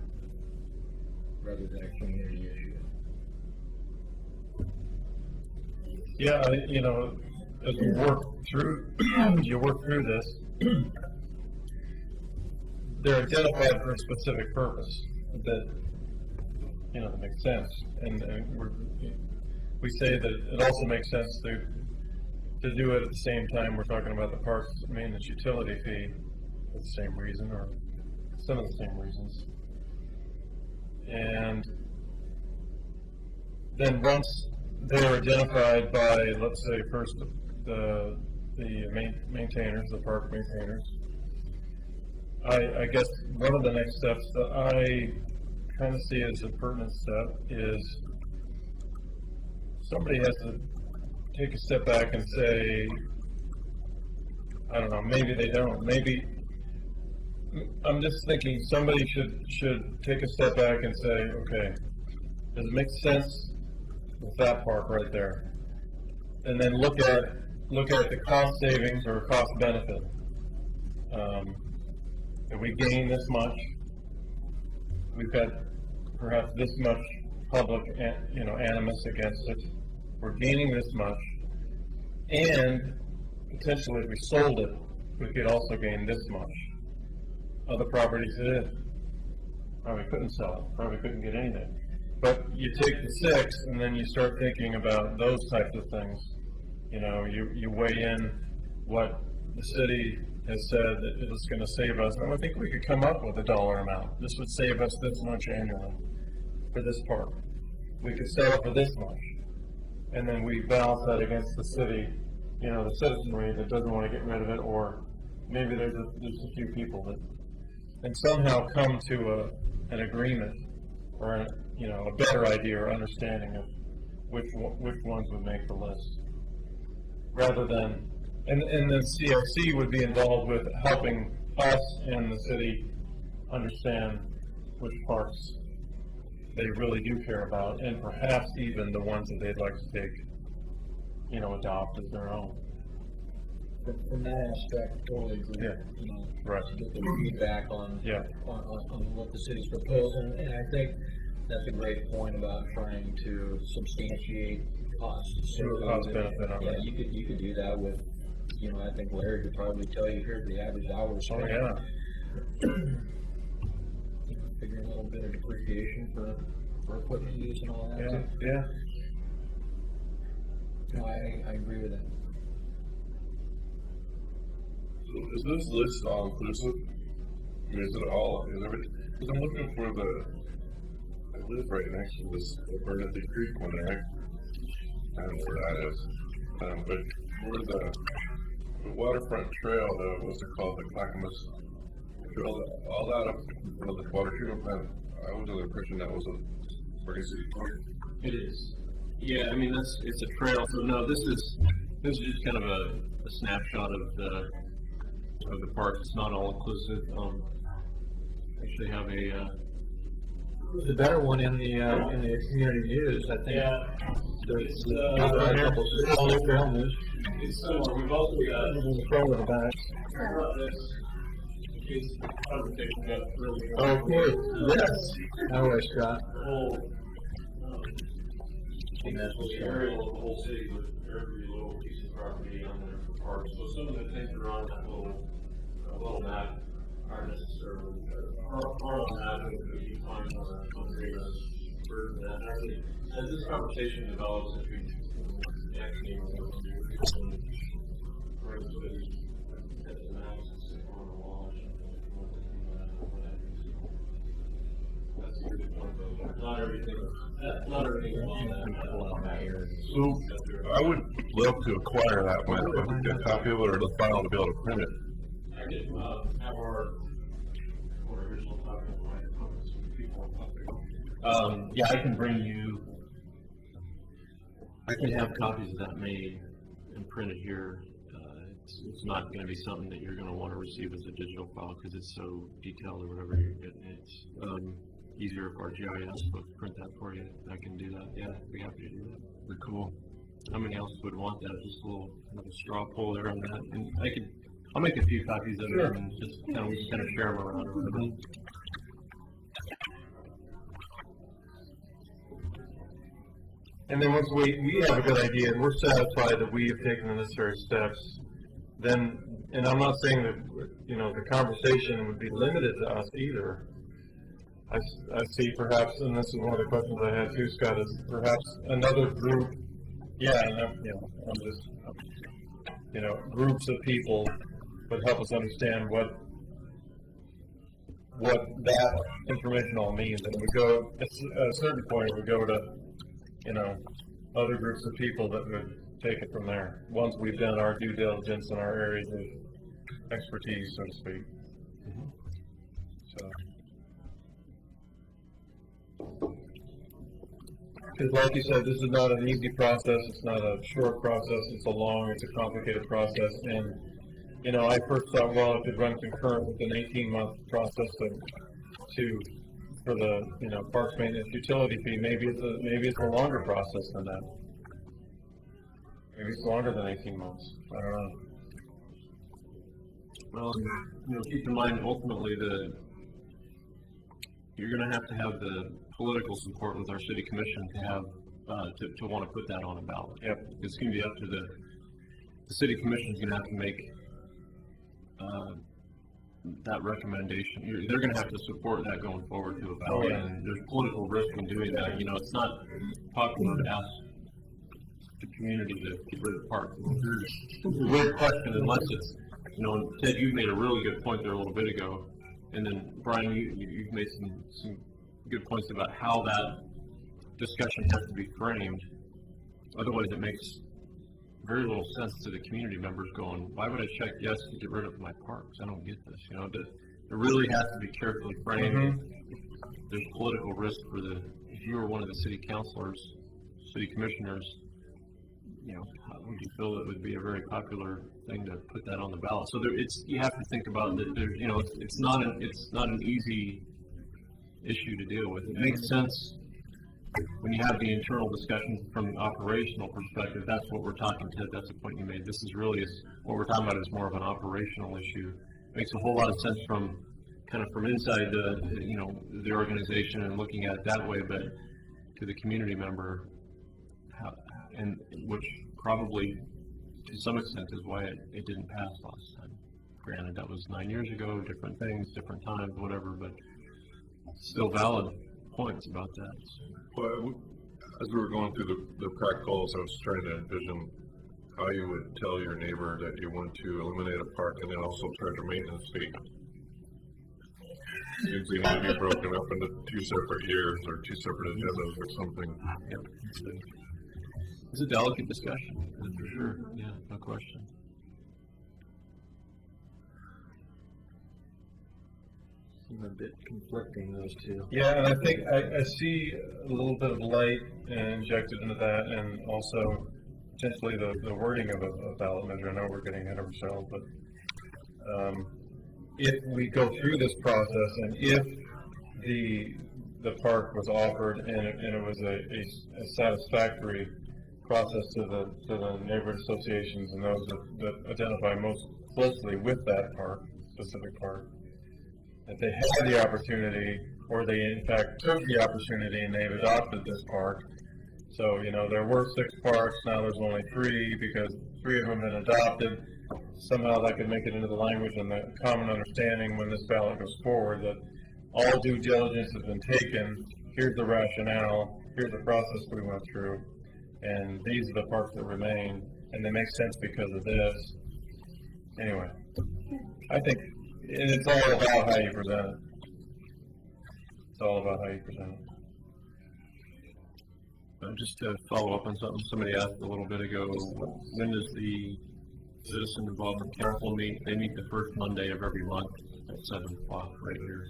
rather than a community issue. Yeah, as you work through this, they're identified for a specific purpose that that makes sense, and we say that it also makes sense to do it at the same time we're talking about the parks maintenance utility fee for the same reason, or some of the same reasons. And then once they're identified by, let's say, first the maintainers, the park maintainers, I guess one of the next steps that I kind of see as a pertinent step is somebody has to take a step back and say, I don't know, maybe they don't, maybe, I'm just thinking somebody should take a step back and say, okay, does it make sense with that park right there? And then look at the cost savings or cost benefit. If we gain this much, we've got perhaps this much public, animus against it. We're gaining this much, and potentially if we sold it, we could also gain this much. Other properties it is. Probably couldn't sell it, probably couldn't get anything. But you take the 6 and then you start thinking about those types of things. You weigh in what the city has said that it was going to save us. And I think we could come up with a dollar amount. This would save us this much annually for this park. We could sell it for this much. And then we balance that against the city, the citizenry that doesn't want to get rid of it, or maybe there's a few people that, and somehow come to an agreement or a better idea or understanding of which ones would make the list, rather than And the CRC would be involved with helping us and the city understand which parks they really do care about, and perhaps even the ones that they'd like to take, adopt as their own. From that aspect, totally agree. Yeah. You know, Right. to get the feedback on, Yeah. on what the city's proposing, and I think that's a great point about trying to substantiate costs. Sure, cost benefit on Yeah, that. you could do that with, I think Larry could probably tell you, here's the average hours. Oh, yeah. Figure a little bit of depreciation for equipment use and all that Yeah, too. yeah. No, I agree with that. So is this list all inclusive? I mean, is it all, is everything, because I'm looking for I live right next to this Bernathy Creek one, right? I don't know where that is. But where the waterfront trail, what's it called, the Clackamas Trail, all that up in front of the water treatment plant, I was under the impression that was a Bergen City Park. It is. Yeah, I mean, it's a trail, so no, this is just kind of a snapshot of the park. It's not all inclusive. Actually have The better one in the community news, I think. Yeah. There's It's, a couple of trail news. it's similar. We've also got The front of the back. this, in case the conversation got really. Okay, yes. All right, Scott. Whole, the aerial of the whole city with every little piece of property on there for parks. So some of the things that are on that little map aren't necessarily, are on that, but you find on Rita's version of that. Actually, as this conversation develops, if we actually bring to the maps and stick on the wall, that's a good point, though. Not everything is on that. So I would love to acquire that one, if I could get a copy of it or the file to be able to print it. I could, have our original copy of my comments with people. Yeah, I can bring you, I can have copies of that made and printed here. It's not gonna be something that you're gonna wanna receive as a digital file, cause it's so detailed or whatever you're getting. It's, easier if our GIS folks print that for you. I can do that, yeah, I'd be happy to do that. But cool. How many else would want that? Just a little, kind of a straw poll there on that, and I'll make a few copies of it and just we can kind of share them around or whatever. And then once we have a good idea and we're satisfied that we have taken the necessary steps, then, and I'm not saying that, the conversation would be limited to us either. I see perhaps, and this is one of the questions I had too, Scott, is perhaps another group, I'm just, groups of people would help us understand what that information all means. And we go, at a certain point, we go to, other groups of people that would take it from there, once we've done our due diligence in our areas of expertise, so to speak. So. Because like you said, this is not an easy process, it's not a short process, it's a complicated process, and, I first thought, well, it could run concurrent with an 18-month process for the, parks maintenance utility fee. Maybe it's a longer process than that. Maybe it's longer than 18 months, I don't know. Well, keep in mind, ultimately, you're gonna have the political support with our city commission to have, to want to put that on a ballot. Yep. It's gonna be up to the city commission's gonna have to make, that recommendation. They're gonna have to support that going forward to a ballot, and there's political risk in doing that. It's not popular to ask the community to get rid of the park. It's a weird question unless it's, Ted, you made a really good point there a little bit ago, and then Brian, you've made some good points about how that discussion has to be framed. Otherwise, it makes very little sense to the community members going, why would I check yes to get rid of my parks? I don't get this. It really has to be carefully framed. Mm-hmm. There's political risk if you were one of the city councilors, city commissioners, would you feel it would be a very popular thing to put that on the ballot? So you have to think about that. It's not an easy issue to deal with. It makes sense when you have the internal discussions from an operational perspective. That's what we're talking to. That's the point you made. This is really what we're talking about is more of an operational issue. It makes a whole lot of sense from inside the organization and looking at it that way, but to the community member, and which probably to some extent is why it didn't pass last time. Granted, that was 9 years ago, different things, different times, whatever, but still valid points about that. Well, as we were going through the practicals, I was trying to envision how you would tell your neighbor that you want to eliminate a park and then also charge a maintenance fee. Seems they need to be broken up into 2 separate years or 2 separate agendas or something. Yep. It's a delicate discussion, that's for sure. Yeah, no question. Seem a bit conflicting, those two. Yeah, and I think I see a little bit of light injected into that, and also potentially the wording of a ballot measure. I know we're getting ahead of ourselves, but if we go through this process, and if the park was offered and it was a satisfactory process to the neighborhood associations and those that identify most closely with that specific park, if they had the opportunity, or they in fact took the opportunity and they've adopted this park. So, there were 6 parks, now there's only 3 because 3 of them have been adopted. Somehow that could make it into the language and the common understanding when this ballot goes forward that all due diligence has been taken, here's the rationale, here's the process we went through, and these are the parks that remain, and they make sense because of this. Anyway, I think it's all about how you present it. It's all about how you present it. Just to follow up on something somebody asked a little bit ago, when does the Citizen Involvement Council meet? They meet the first Monday of every month at 7 o'clock right here.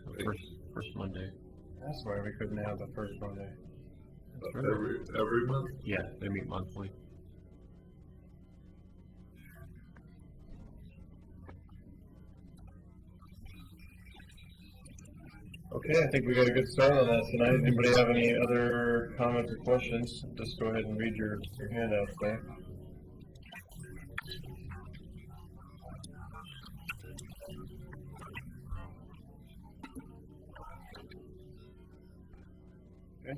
So first Monday. That's why we couldn't have the first Monday. Every month? Yeah, they meet monthly. Okay, I think we got a good start on that tonight. Anybody have any other comments or questions? Just go ahead and read your handouts there. Okay.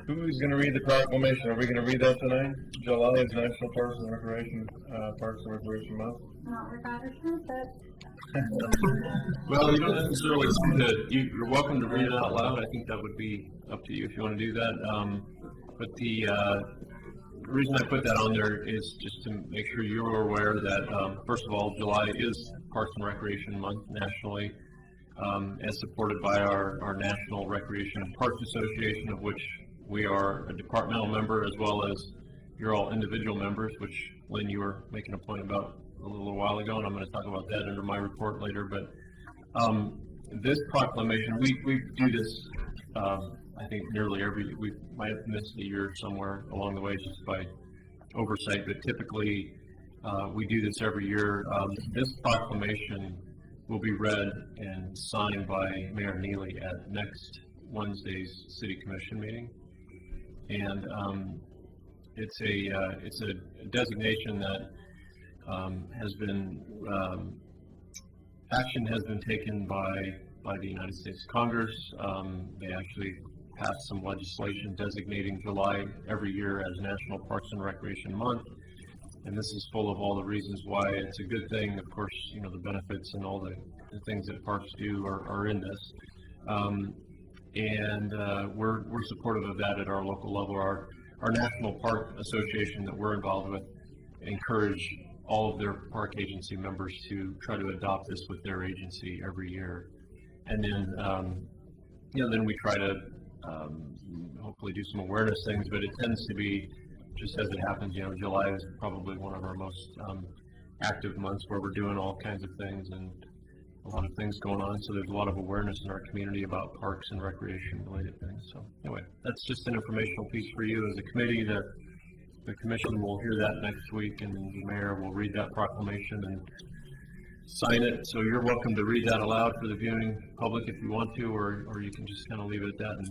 Who's going to read the proclamation? Are we going to read that tonight? July is National Parks and Recreation Month. Not regarded as that. Well, you don't necessarily you're welcome to read it out loud. I think that would be up to you if you want to do that. But the reason I put that on there is just to make sure you're aware that, first of all, July is Parks and Recreation Month nationally, as supported by our National Recreation and Parks Association, of which we are a departmental member, as well as you're all individual members, which, Lynn, you were making a point about a little while ago, and I'm going to talk about that under my report later. But this proclamation, we do this, I think, nearly we might have missed a year somewhere along the way just by oversight, but typically we do this every year. This proclamation will be read and signed by Mayor Neely at next Wednesday's City Commission meeting, and it's a designation that has been action has been taken by the United States Congress. They actually passed some legislation designating July every year as National Parks and Recreation Month, and this is full of all the reasons why it's a good thing. Of course, the benefits and all the things that parks do are in this, and we're supportive of that at our local level. Our National Park Association that we're involved with encourage all of their park agency members to try to adopt this with their agency every year, and then then we try to hopefully do some awareness things. But it tends to be, just as it happens, July is probably one of our most active months where we're doing all kinds of things, and a lot of things going on, so there's a lot of awareness in our community about parks and recreation related things. So anyway, that's just an informational piece for you as a committee. The commission will hear that next week, and the mayor will read that proclamation and sign it. So you're welcome to read that aloud for the viewing public if you want to, or you can just kind of leave it at that, and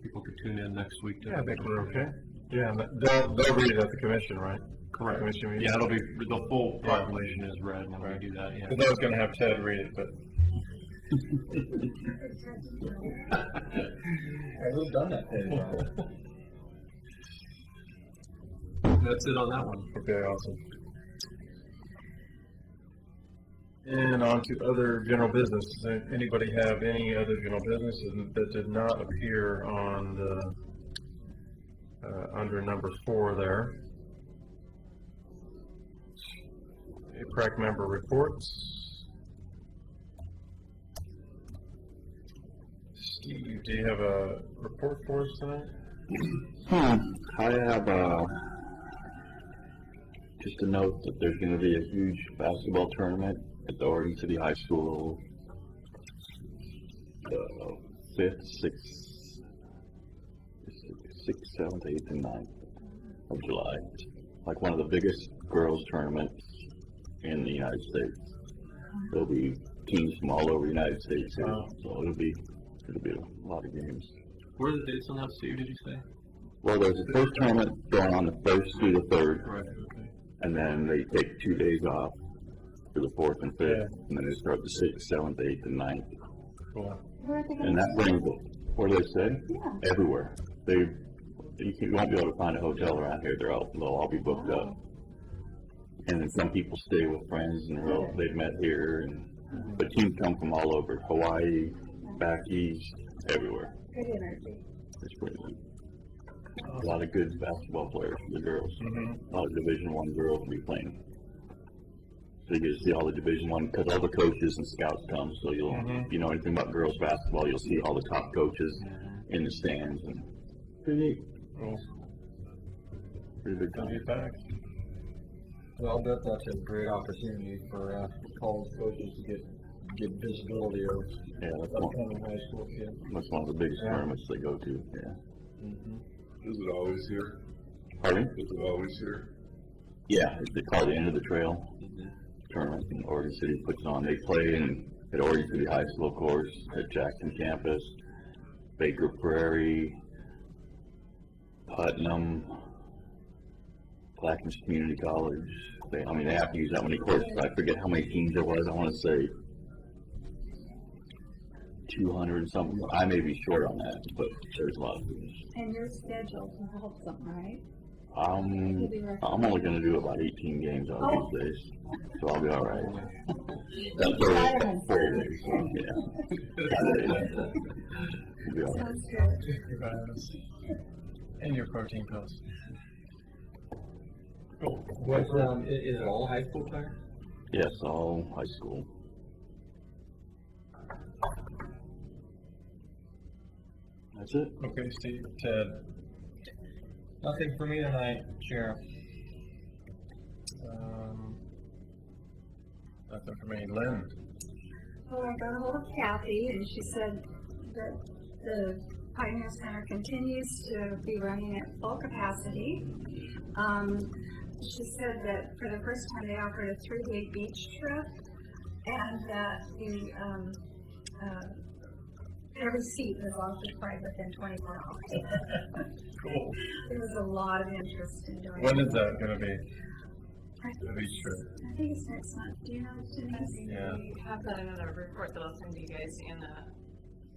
people could tune in next week. Yeah, I think we're okay. Yeah, and they'll read it at the commission, right? Correct. Commission meeting. Yeah, it'll be, the full proclamation is read when we do that, yeah. Because I was gonna have Ted read it, but We've done that. That's it on that one. okay, awesome. And on to other general business. Does anybody have any other general business that did not appear on the, under number 4 there? APRAC member reports. Steve, do you have a report for us tonight? I have just a note that there's going to be a huge basketball tournament at the Oregon City High School, 5th, 6th, 7th, 8th, and 9th of July. Like one of the biggest girls tournaments in the United States. There'll be teams from all over the United States here, so it'll be a lot of games. Where are the dates on that, Steve, did you say? Well, there's a first tournament going on the 1st through the 3rd, Right, okay. and then they take 2 days off for the 4th and 5th, Yeah. and then they start the 6th, 7th, 8th, and 9th. Cool. Where are they And that brings it, what do they say? Yeah. Everywhere. You won't be able to find a hotel around here. They'll all be booked up. And then some people stay with friends and they've met here. But teams come from all over, Hawaii, back east, everywhere. Good energy. It's pretty good. A lot of good basketball players for the girls. Mm-hmm. A lot of Division I girls will be playing. So you get to see all the Division I, because all the coaches and scouts come. So if you know anything about girls basketball, you'll see all the top coaches in the stands. And pretty neat. Cool. Pretty big Good to time. be back. Well, that's a great opportunity for college coaches to get visibility of Yeah, upcoming high school kids. that's one of the biggest tournaments they go to. Yeah. Is it always here? Pardon? Is it always here? Yeah, they call it the End of the Trail tournament, and Oregon City puts it on. They play at Oregon City High School, of course, at Jackson campus, Baker Prairie, Putnam, Clackamas Community College. They have to use that many courses. I forget how many teams there was. I want to say 200 something. I may be short on that, but there's a lot of teams. And your schedule will help something, right? I'm only going to do about 18 games on these days, so I'll be all right. That's 4 days. Yeah. We'll be all right. Sounds good. And your protein pills. What's is it all high school players? Yes, all high school. That's it. Okay, Steve, Ted. Nothing for me tonight, Sheriff. Nothing for me. Lynn. Well, I got a hold of Kathy, and she said that the Pioneer Center continues to be running at full capacity. She said that for the first time they offered a 3-day beach trip, and that every seat was occupied within 24 hours. Cool. There was a lot of interest in doing When it. is that going to be? I The beach trip. think it's next month. Do you know, Denise? Yeah. We have that in another report that I'll send you guys in a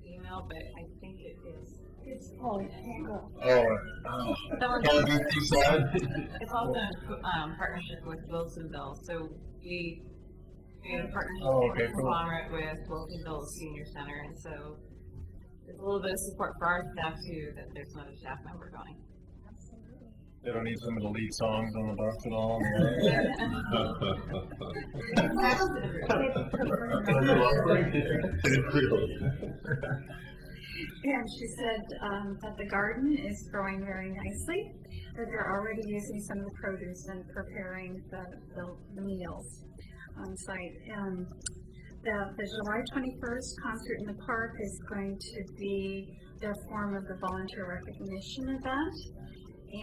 email, but I think it is. It's, oh, you can't go. That one's- It's also in partnership with Wilsonville, so we had a partnership Oh, okay, cool. conglomerate with Wilsonville Senior Center, and so there's a little bit of support for our staff too, that there's another staff member going. They don't need someone to lead songs on the bus at all. And she said that the garden is growing very nicely, that they're already using some of the produce and preparing the meals on site. the July 21st concert in the park is going to be their form of the volunteer recognition event,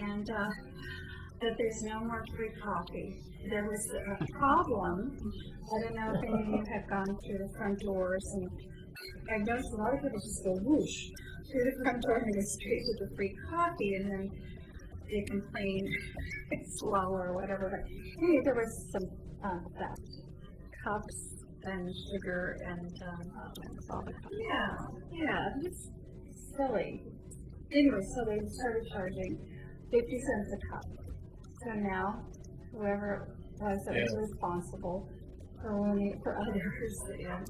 and that there's no more free coffee. There was a problem. I don't know if any of you have gone through the front doors, and I noticed a lot of people just go whoosh through the front door and go straight to the free coffee, and then they complain it's slow or whatever. But anyway, there was some theft. Cups and sugar and all the cups. Yeah, it's silly. Anyway, so they started charging 50 cents a cup. So now, whoever it was that was responsible for others have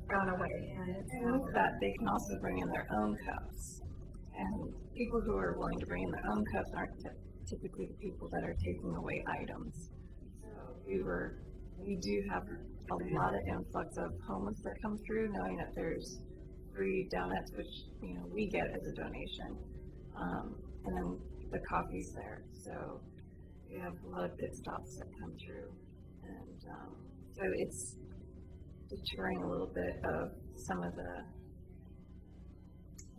gone away. And with that, they can also bring in their own cups. And people who are willing to bring in their own cups aren't typically the people that are taking away items. So we do have a lot of influx of homeless that come through, knowing that there's free donuts, which we get as a donation, and then the coffee's there. So we have a lot of pit stops that come through, and so it's deterring a little bit of some of the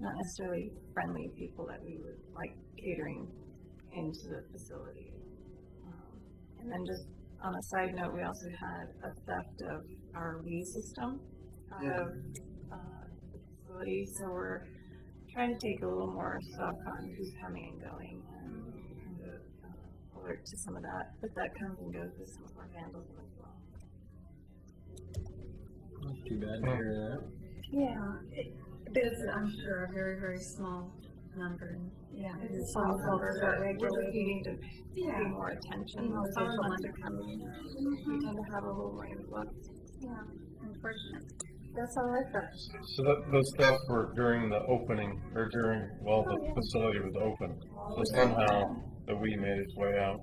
not necessarily friendly people that we would like catering into the facility. And then just on a side note, we also had a theft of our Wii system out of the facility, so we're trying to take a little more stock on who's coming and going and kind of alert to some of that, but that comes and goes with some of our vandalism as well. Not too bad to hear that. Yeah, it's, I'm sure, a very, very small number. Yeah, it's small numbers are We're regulated. just needing to pay more attention. More Some social months are coming, we tend to have a little more influx. Yeah, unfortunate. That's all I've got. So those thefts were during the opening, or while the facility was open. So somehow the Wii made its way out.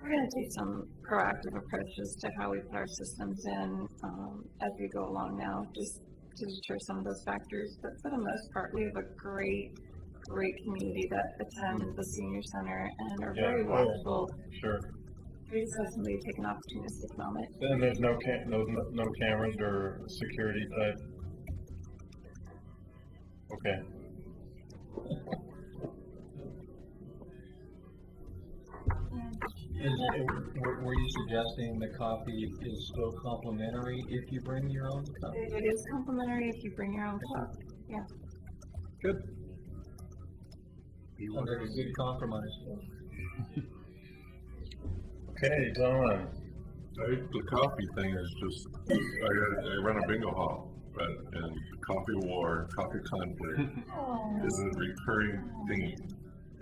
We're going to take some proactive approaches to how we put our systems in as we go along now, just to deter some of those factors. But for the most part, we have a great community that attend the senior center and are very watchful. Sure. We just had somebody take an opportunistic moment. And there's no cameras or security type. Okay. Were you suggesting the coffee is still complimentary if you bring your own cup? It is complimentary if you bring your own cup. Yeah. Good. Sounds like a good compromise. Okay, Don. The coffee thing is just, I run a bingo hall, right? And coffee war, coffee conflict is a recurring theme.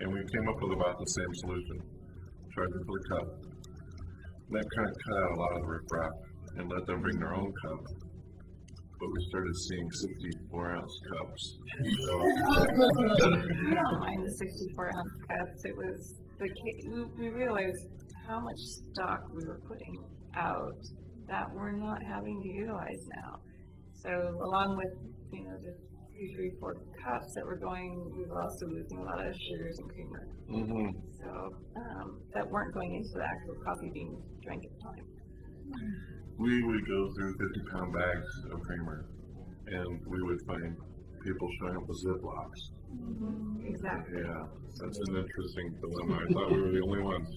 And we came up with about the same solution. Charging for the cup. And that kind of cut out a lot of the riffraff and let them bring their own cup. But we started seeing 64-ounce cups. We don't mind the 64-ounce cups. It was we realized how much stock we were putting out that we're not having to utilize now. So along with the 2, 3, 4 cups that we're going, we were also losing a lot of sugars and creamer. Mm-hmm. So that weren't going into the actual coffee being drank at the time. We would go through 50-pound bags of creamer, and we would find people showing up with Ziplocs. Exactly. Yeah, that's an interesting dilemma. I thought we were the only ones.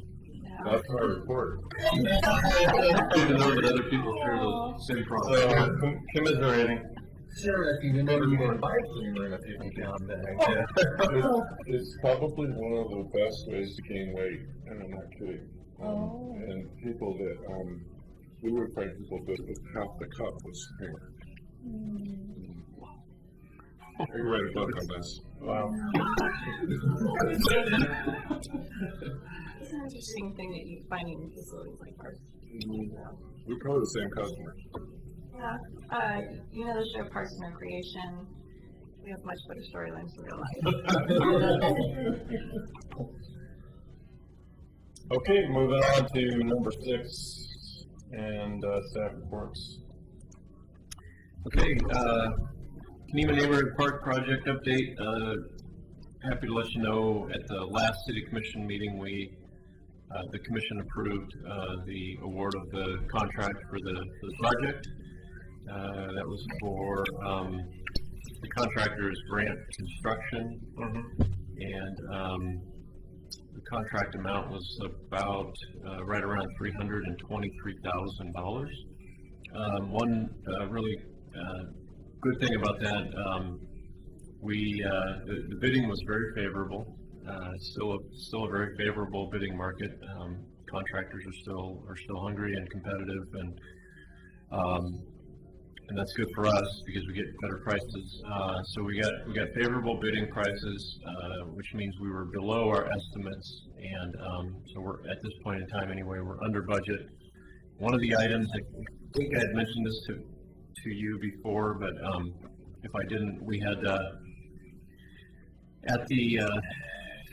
Yeah. That's my report. Even know that other people share those same problems. So, commiserating. Sure, if you never even buy creamer in a 50-pound bag. It's probably one of the best ways to gain weight, and I'm not kidding. And people that, we would find people that with half the cup was creamer. I can write a book on this. Wow. It's an interesting thing that you find in facilities like ours. We're probably the same customers. Yeah. The show Parks and Recreation. We have much better storylines in real life. Okay, moving on to number 6 and staff reports. Okay, Kenema Neighborhood Park project update. Happy to let you know at the last city commission meeting, the commission approved the award of the contract for the project. That was for, the contractor's Grant Construction, and, the contract amount was about, right around $323,000. One, really, good thing about that, the bidding was very favorable. Still a very favorable bidding market. Contractors are still hungry and competitive, and that's good for us because we get better prices. So we got favorable bidding prices, which means we were below our estimates, and so we're at this point in time anyway, we're under budget. One of the items, I think I had mentioned this to you before, but if I didn't, we had at the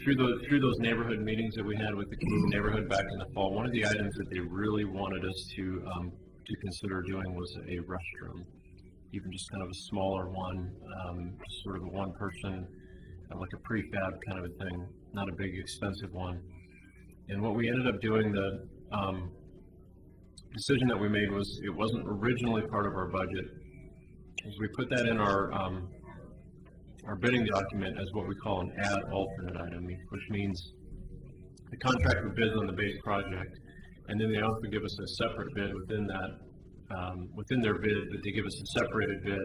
through those neighborhood meetings that we had with the community neighborhood back in the fall, one of the items that they really wanted us to consider doing was a restroom, even just kind of a smaller one, sort of a one person, like a prefab kind of a thing, not a big expensive one. And what we ended up doing, the decision that we made was, it wasn't originally part of our budget. We put that in our bidding document as what we call an add alternate item, which means the contractor bids on the base project, and then they also give us a separate bid within that, within their bid, that they give us a separated bid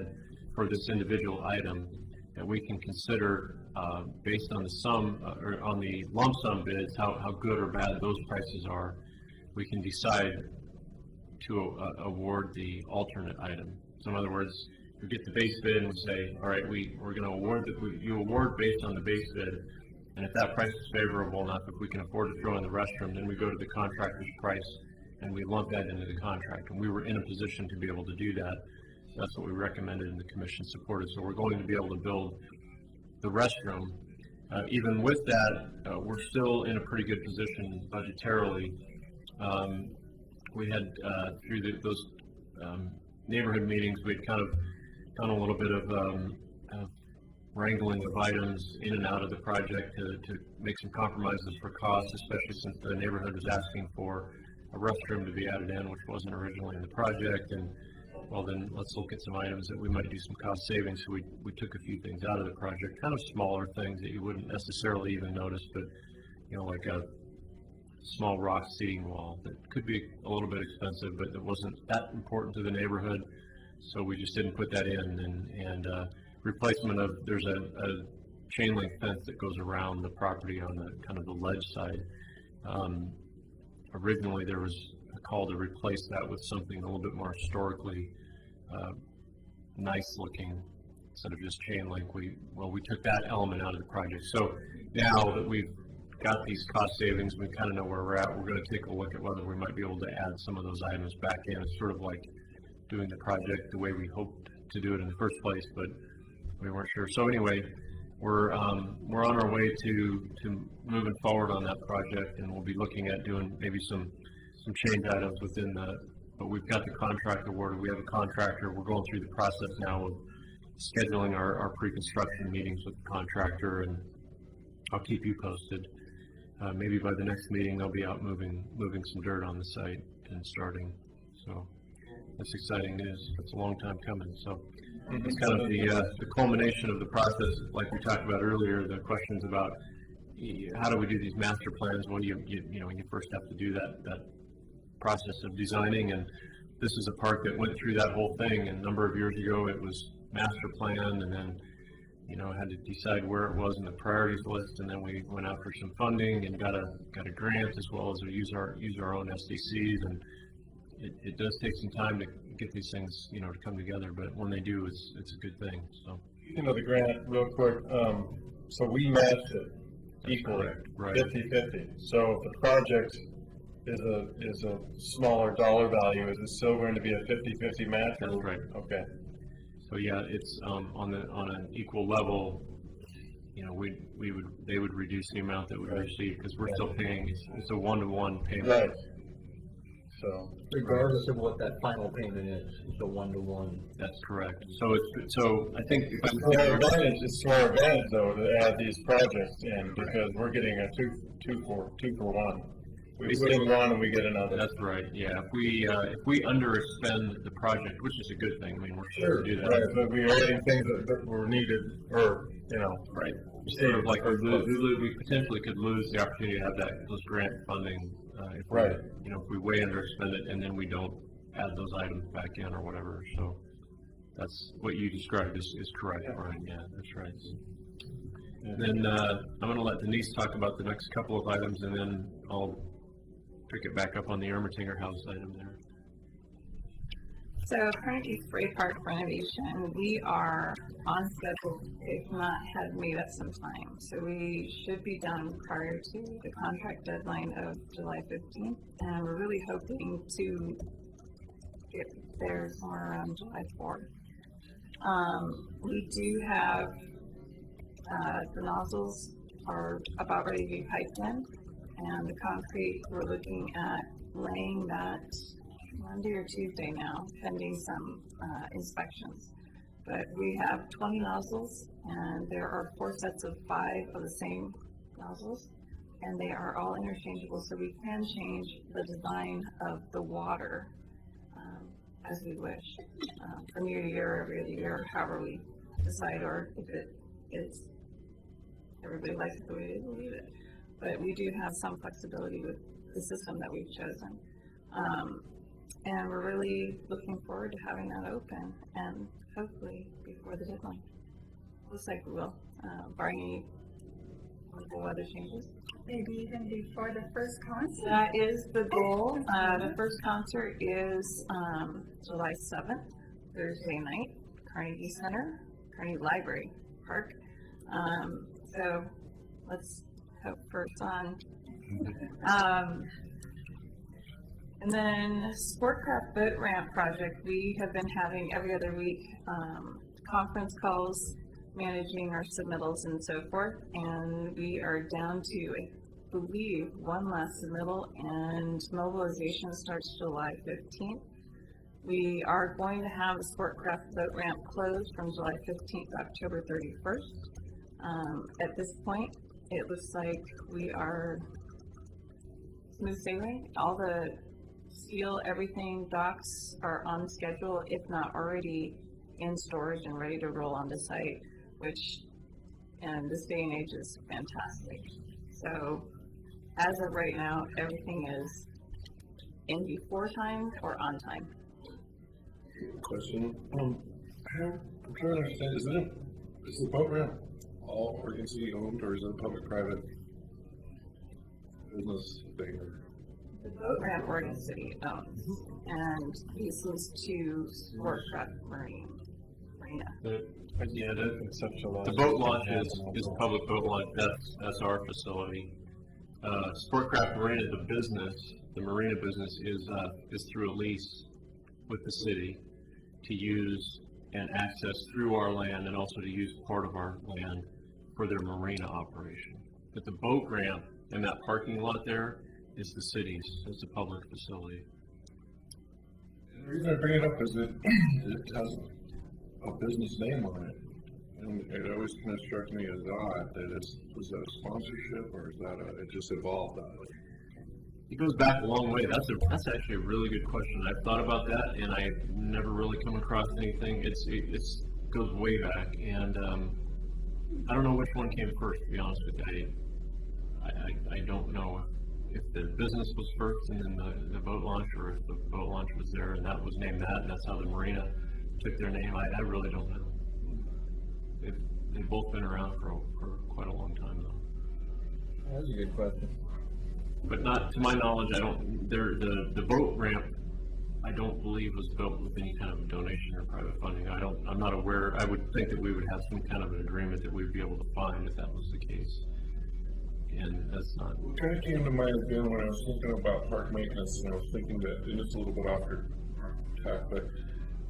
for this individual item that we can consider based on the sum or on the lump sum bids, how good or bad those prices are. We can decide to award the alternate item. So in other words, we get the base bid and we say, all right, we're going to award you award based on the base bid, and if that price is favorable enough, if we can afford to throw in the restroom, then we go to the contractor's price and we lump that into the contract. And we were in a position to be able to do that. So that's what we recommended and the commission supported. So we're going to be able to build the restroom. Even with that, we're still in a pretty good position budgetarily. We had through those neighborhood meetings, we had kind of done a little bit of wrangling of items in and out of the project to make some compromises for costs, especially since the neighborhood was asking for a restroom to be added in, which wasn't originally in the project. And well, then let's look at some items that we might do some cost savings. So we took a few things out of the project, kind of smaller things that you wouldn't necessarily even notice, but you know, like a small rock seating wall that could be a little bit expensive, but it wasn't that important to the neighborhood. So we just didn't put that in, and replacement of, there's a chain link fence that goes around the property on the kind of the ledge side. Originally there was a call to replace that with something a little bit more historically nice looking instead of just chain link. We took that element out of the project. So now that we've got these cost savings, we kind of know where we're at. We're going to take a look at whether we might be able to add some of those items back in. It's sort of like doing the project the way we hoped to do it in the first place, but we weren't sure. So anyway, we're on our way to moving forward on that project, and we'll be looking at doing maybe some change items within that. But we've got the contract awarded. We have a contractor. We're going through the process now of scheduling our pre-construction meetings with the contractor, and I'll keep you posted. Maybe by the next meeting they'll be out moving some dirt on the site and starting. So that's exciting news. It's a long time coming. So it's kind of the culmination of the process, like we talked about earlier. The questions about how do we do these master plans? Well, you know, when you first have to do that process of designing, and this is a park that went through that whole thing. And a number of years ago, it was master planned, and then had to decide where it was in the priorities list, and then we went after some funding and got a grant, as well as we use our own SDCs, and it does take some time to get these things to come together, but when they do, it's a good thing. So the grant real quick. So we matched it equally, right? 50-50. So if the project is a smaller dollar value, is it still going to be a 50-50 match? That's right. Okay. So yeah, it's on an equal level. They would reduce the amount that we receive because we're still paying. It's a 1-to-1 payment. Right. So regardless of what that final payment is, it's a 1-to-1. That's correct. So I think it's to our advantage though to add these projects in, because we're getting a two for one. We win one and we get another. That's right, yeah. If we underspend the project, which is a good thing, I mean, we're sure to do that. Right, but we are adding things that were needed, or, Right. Sort of like we potentially could lose the opportunity to have those grant funding, if we, Right. if we way underspend it and then we don't add those items back in or whatever, so that's what you described is correct, Brian, yeah, that's right. And then, I'm gonna let Denise talk about the next couple of items and then I'll pick it back up on the Ermitinger House item there. So Carnegie Spray Park renovation, we are on schedule, if not had made up some time. So we should be done prior to the contract deadline of July 15th. And we're really hoping to get there somewhere around July 4th. We do have, the nozzles are about ready to be piped in. And the concrete, we're looking at laying that Monday or Tuesday now, pending some inspections. But we have 20 nozzles, and there are 4 sets of 5 of the same nozzles, and they are all interchangeable, so we can change the design of the water as we wish, from year to year, every other year, however we decide, or if it is, everybody likes it the way they believe it. But we do have some flexibility with the system that we've chosen. And we're really looking forward to having that open and hopefully before the deadline. Looks like we will, barring any wonderful weather changes. Maybe even before the first concert. That is the goal. The first concert is July 7th, Thursday night, Carnegie Center, Carnegie Library Park. So let's hope for sun. And then Sportcraft Boat Ramp project, we have been having every other week conference calls, managing our submittals and so forth, and we are down to, I believe, one last submittal, and mobilization starts July 15th. We are going to have the Sportcraft Boat Ramp closed from July 15th to October 31st. At this point, it looks like we are smooth sailing. All the steel, everything, docks are on schedule, if not already in storage and ready to roll onto site, which in this day and age is fantastic. So as of right now, everything is in before time or on time. Question, I'm trying to understand, is the boat ramp all Oregon City owned, or is it a public-private business thing? The boat ramp Oregon City owns, and leases to Sportcraft Marina. The boat launch is a public boat launch, that's our facility. Sportcraft Marina, the marina business is through a lease with the city to use and access through our land and also to use part of our land for their marina operation. But the boat ramp and that parking lot there is the city's, it's a public facility. The reason I bring it up is it has a business name on it. And it always kind of struck me as odd that was that a sponsorship, or is that it just evolved out of it? It goes back a long way. That's actually a really good question. I've thought about that, and I've never really come across anything. It goes way back, and I don't know which one came first. To be honest with you, I don't know if the business was first and then the boat launch, or if the boat launch was there and that was named that, and that's how the marina took their name. I really don't know. They've both been around for quite a long time though. That's a good question. But not to my knowledge, the boat ramp, I don't believe was built with any kind of donation or private funding. I'm not aware. I would think that we would have some kind of an agreement that we'd be able to find if that was the case. And that's not. What kind of came to mind again when I was thinking about park maintenance, and I was thinking that, and it's a little bit off your track, but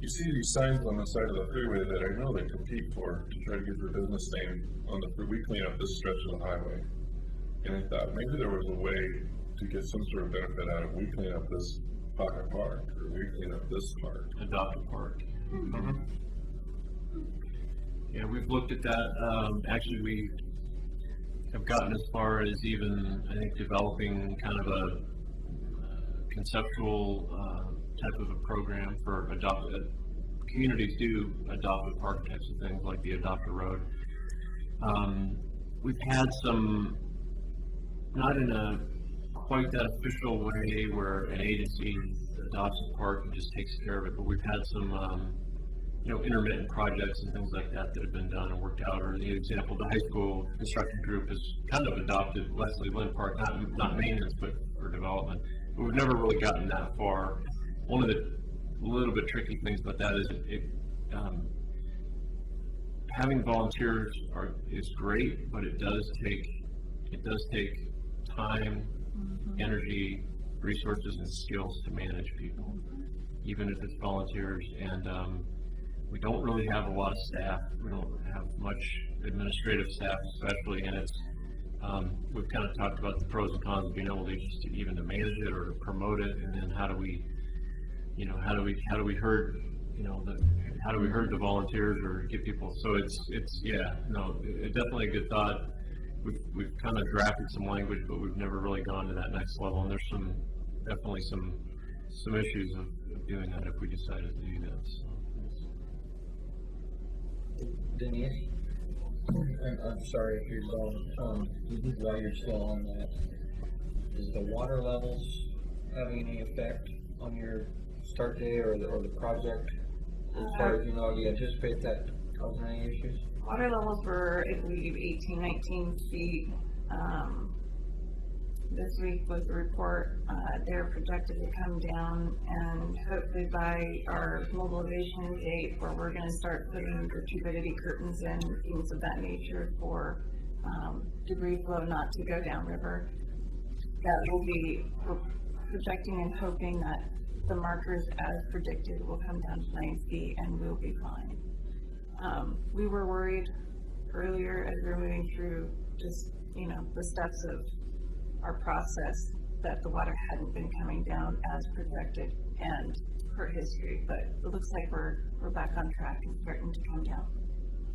you see these signs on the side of the freeway that I know they compete for to try to get their business name on we clean up this stretch of the highway. And I thought maybe there was a way to get some sort of benefit out of we clean up this pocket park, or we clean up this park. Adopt a park. Mm-hmm. Yeah, we've looked at that. Actually, we have gotten as far as even, I think, developing kind of conceptual, type of a program for communities do adopt a park types of things like the Adopt a Road. We've had some, not in a quite that official way where an agency adopts a park and just takes care of it, but we've had some, intermittent projects and things like that that have been done and worked out. Or the example, the high school construction group has kind of adopted Leslie Lynn Park, not maintenance, but for development. But we've never really gotten that far. One of the little bit tricky things about that is having volunteers is great, but it does take time, energy, resources, and skills to manage people, even if it's volunteers. And we don't really have a lot of staff. We don't have much administrative staff, especially, and it's we've kind of talked about the pros and cons of being able to just even to manage it or to promote it, and then how do we herd the volunteers or get people. So it's definitely a good thought. We've kind of drafted some language, but we've never really gone to that next level. And there's definitely some issues of doing that if we decided to do that. So. Denise, I'm sorry if you're going, while you're still on that, is the water levels having any effect on your start date or the project? As far as you know, do you anticipate that causing any issues? Water levels were, I believe, 18, 19 feet. This week was the report. They're projected to come down, and hopefully by our mobilization date, where we're going to start putting the turbidity curtains in, things of that nature for debris flow not to go downriver. That will be, we're projecting and hoping that the markers as predicted will come down to 9 feet and we'll be fine. We were worried earlier as we were moving through just, the steps of our process that the water hadn't been coming down as projected and per history, but it looks like we're back on track and starting to come down.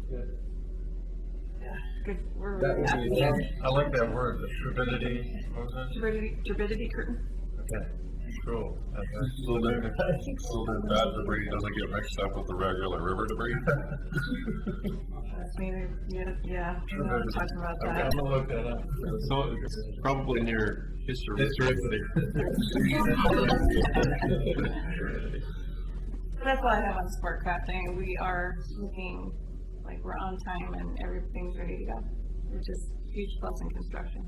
Good. Yeah, good. We're That would happy. be I like that word, the turbidity. What was that? Turbidity curtain. Okay, cool. So then that debris doesn't get mixed up with the regular river debris? That's maybe, yeah. We were talking about Okay, that. I'm gonna look that up. So it's probably near history. That's all I have on sport crafting. We are looking like we're on time and everything's ready to go, which is huge plus in construction.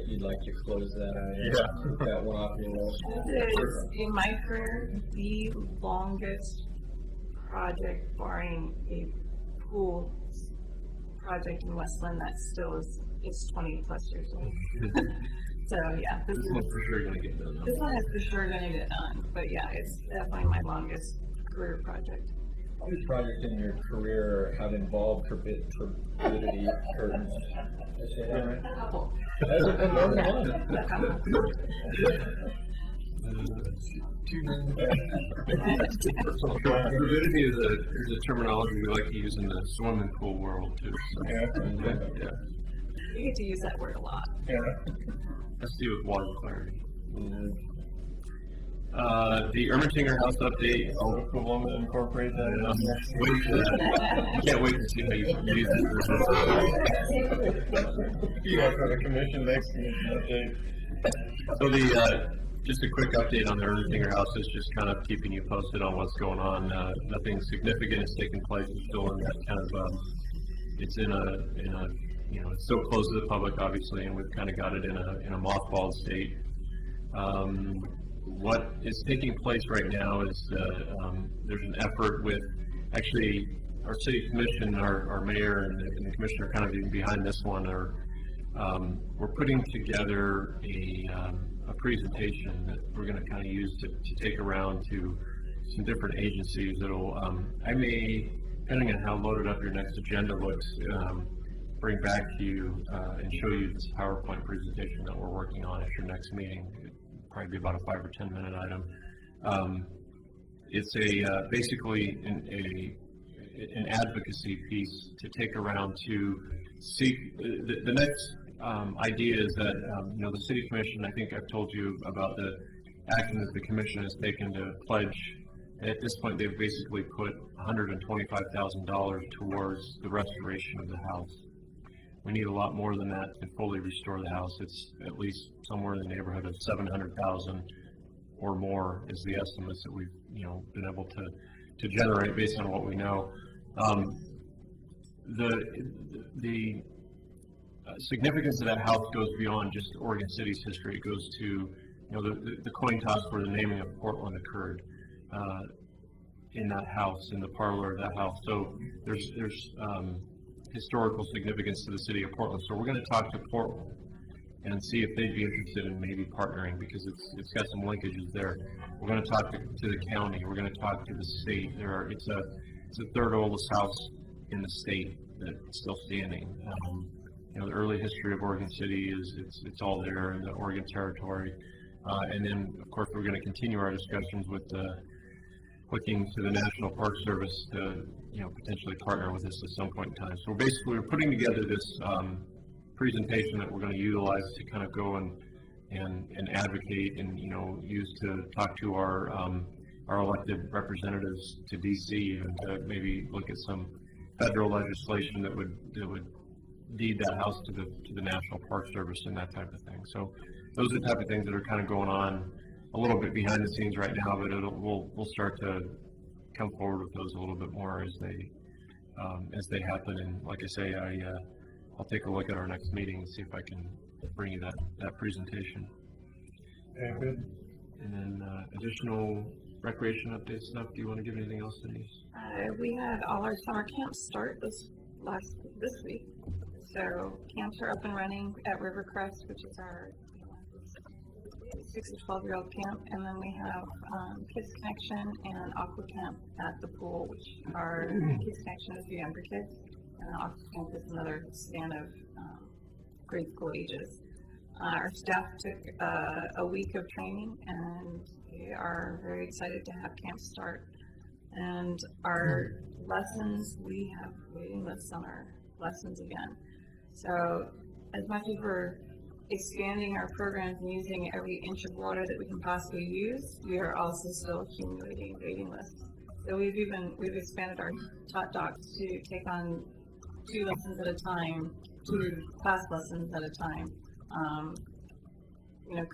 You'd like to close that out? Yeah. That one off your list. This is, in my career, the longest project, barring a pool project in Westland that still is 20 plus years old. So yeah, This one's for sure gonna get done. this one is for sure going to get done, but yeah, it's definitely my longest career project. How many projects in your career have involved turbidity curtains? Did I say that right? A couple. That's a long one. A couple. Turbidity is a terminology we like to use in the swimming pool world too. So, Yeah. yeah. You get to use that word a lot. Yeah. Has to do with water clarity. The Ermitinger House update. Oh, cool, I'm gonna incorporate that. Wait for that. I can't wait to see how you use it. Yeah, for the commission, next commission update. So just a quick update on the Ermitinger House is just kind of keeping you posted on what's going on. Nothing significant has taken place. It's still in that kind of, it's in a, it's still closed to the public, obviously, and we've kind of got it in a mothballed state. What is taking place right now is there's an effort with actually our city commission, our mayor and the commissioner kind of even behind this one we're putting together a presentation that we're going to kind of use to take around to some different agencies that'll I may, depending on how loaded up your next agenda looks, bring back to you and show you this PowerPoint presentation that we're working on at your next meeting. Probably be about a 5 or 10 minute item. It's basically an advocacy piece to take around to seek the next idea is that, the city commission, I think I've told you about the action that the commission has taken to pledge. At this point, they've basically put $125,000 towards the restoration of the house. We need a lot more than that to fully restore the house. It's at least somewhere in the neighborhood of 700,000 or more is the estimates that we've, been able to generate based on what we know. The significance of that house goes beyond just Oregon City's history. It goes to, the coin toss where the naming of Portland occurred in that house, in the parlor of that house. So there's historical significance to the city of Portland. So we're going to talk to Portland and see if they'd be interested in maybe partnering, because it's got some linkages there. We're going to talk to the county. We're going to talk to the state. It's the third oldest house in the state that's still standing. The early history of Oregon City it's all there in the Oregon Territory. And then, of course, we're going to continue our discussions with looking to the National Park Service to, potentially partner with us at some point in time. So we're putting together this presentation that we're going to utilize to kind of go and advocate and, use to talk to our elected representatives to DC and to maybe look at some federal legislation that would deed that house to the National Park Service and that type of thing. So those are the type of things that are kind of going on a little bit behind the scenes right now, but we'll start to come forward with those a little bit more as they happen. And like I say, I'll take a look at our next meeting and see if I can bring you that presentation. Okay, good. And then additional recreation update stuff. Do you want to give anything else, Denise? We had all our summer camps start this week. So camps are up and running at Rivercrest, which is our 6 to 12-year-old camp, and then we have Kids Connection and Aqua Camp at the pool, which are Kids Connection is the younger kids, and Aqua Camp is another span of grade school ages. Our staff took a week of training, and we are very excited to have camp start. And our lessons, we have waiting lists on our lessons again. So as much as we're expanding our programs and using every inch of water that we can possibly use, we are also still accumulating waiting lists. So we've expanded our Tot Docs to take on 2 lessons at a time, 2 class lessons at a time.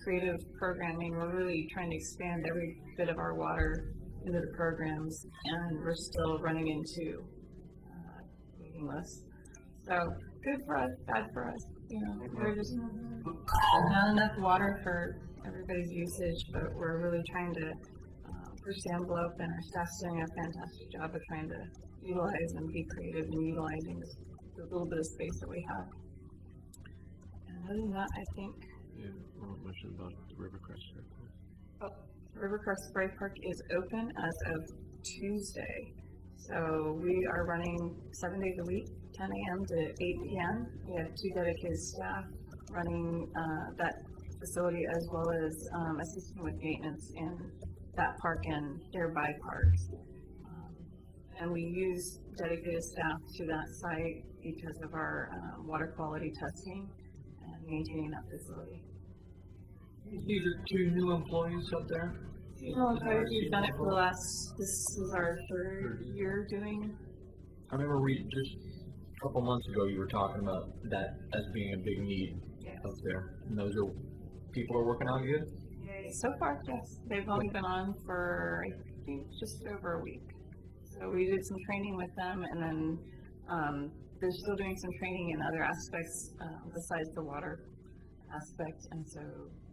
Creative programming, we're really trying to expand every bit of our water into the programs, and we're still running into waiting lists. So good for us, bad for us. We're just not enough water for everybody's usage, but we're really trying to push the envelope, and our staff's doing a fantastic job of trying to utilize and be creative in utilizing the little bit of space that we have. And other than that, I think. Yeah, well, mention about the Rivercrest. Rivercrest Spray Park is open as of Tuesday. So we are running 7 days a week, 10 a.m. to 8 p.m. We have 2 dedicated staff running that facility, as well as assisting with maintenance in that park and nearby parks. And we use dedicated staff to that site because of our water quality testing and maintaining that facility. These are 2 new employees up there? We've done it for this is our 3rd year doing. I remember just a couple months ago you were talking about that as being a big need up there. And people are working out good? So far, yes. They've only been on for, I think, just over a week. So we did some training with them, and then they're still doing some training in other aspects besides the water aspect. And so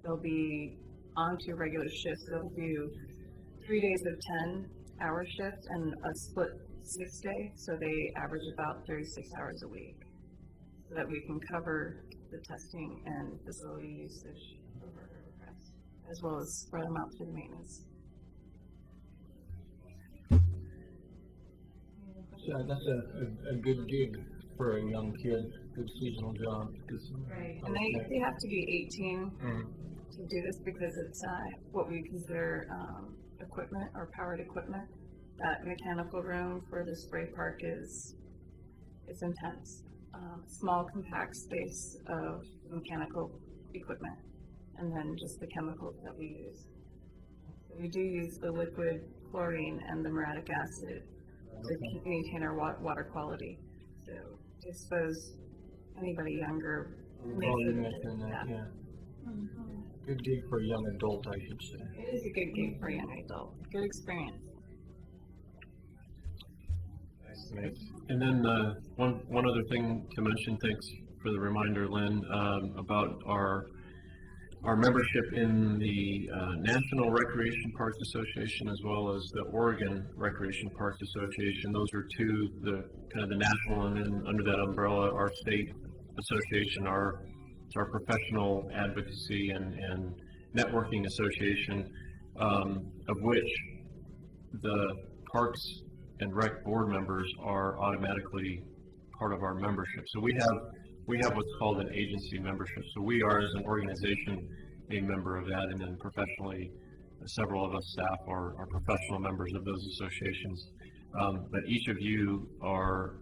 they'll be on to regular shifts. They'll do 3 days of 10-hour shifts and a split 6-day. So they average about 36 hours a week, so that we can cover the testing and facility usage over Rivercrest, as well as spread them out through the maintenance. So that's a good gig for a young kid, good seasonal job. Right, and they have to be 18 to do this, because it's what we consider equipment or powered equipment. That mechanical room for the spray park is intense. small compact space of mechanical equipment, and then just the chemicals that we use. We do use the liquid chlorine and the muriatic acid to maintain our water quality. So I suppose anybody younger makes Well, you it. mentioned that, yeah. Mhm. Good gig for a young adult, I should say. It is a good gig for a young adult. Good experience. Nice. And then, one other thing to mention, thanks for the reminder, Lynn, about our membership in the, National Recreation Parks Association as well as the Oregon Recreation Parks Association. Those are two, the, kind of the national, and then under that umbrella, our state association, it's our professional advocacy and networking association, of which the Parks and Rec board members are automatically part of our membership. So we have what's called an agency membership. So we are, as an organization, a member of that, and then professionally, several of us staff are professional members of those associations. But each of you are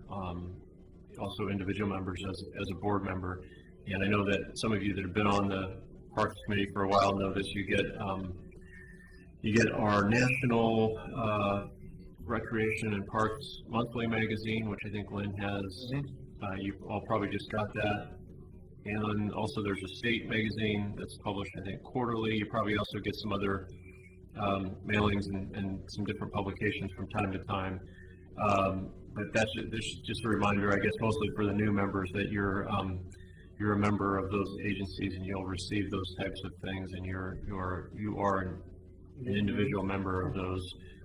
also individual members as a board member. And I know that some of you that have been on the Parks Committee for a while know this. You get our national Recreation and Parks Monthly magazine, which I think Lynn has. You've all probably just got that. And also there's a state magazine that's published, I think, quarterly. You probably also get some other mailings and some different publications from time to time. But that's just a reminder, I guess, mostly for the new members, that you're a member of those agencies and you'll receive those types of things, and you are an individual member of those.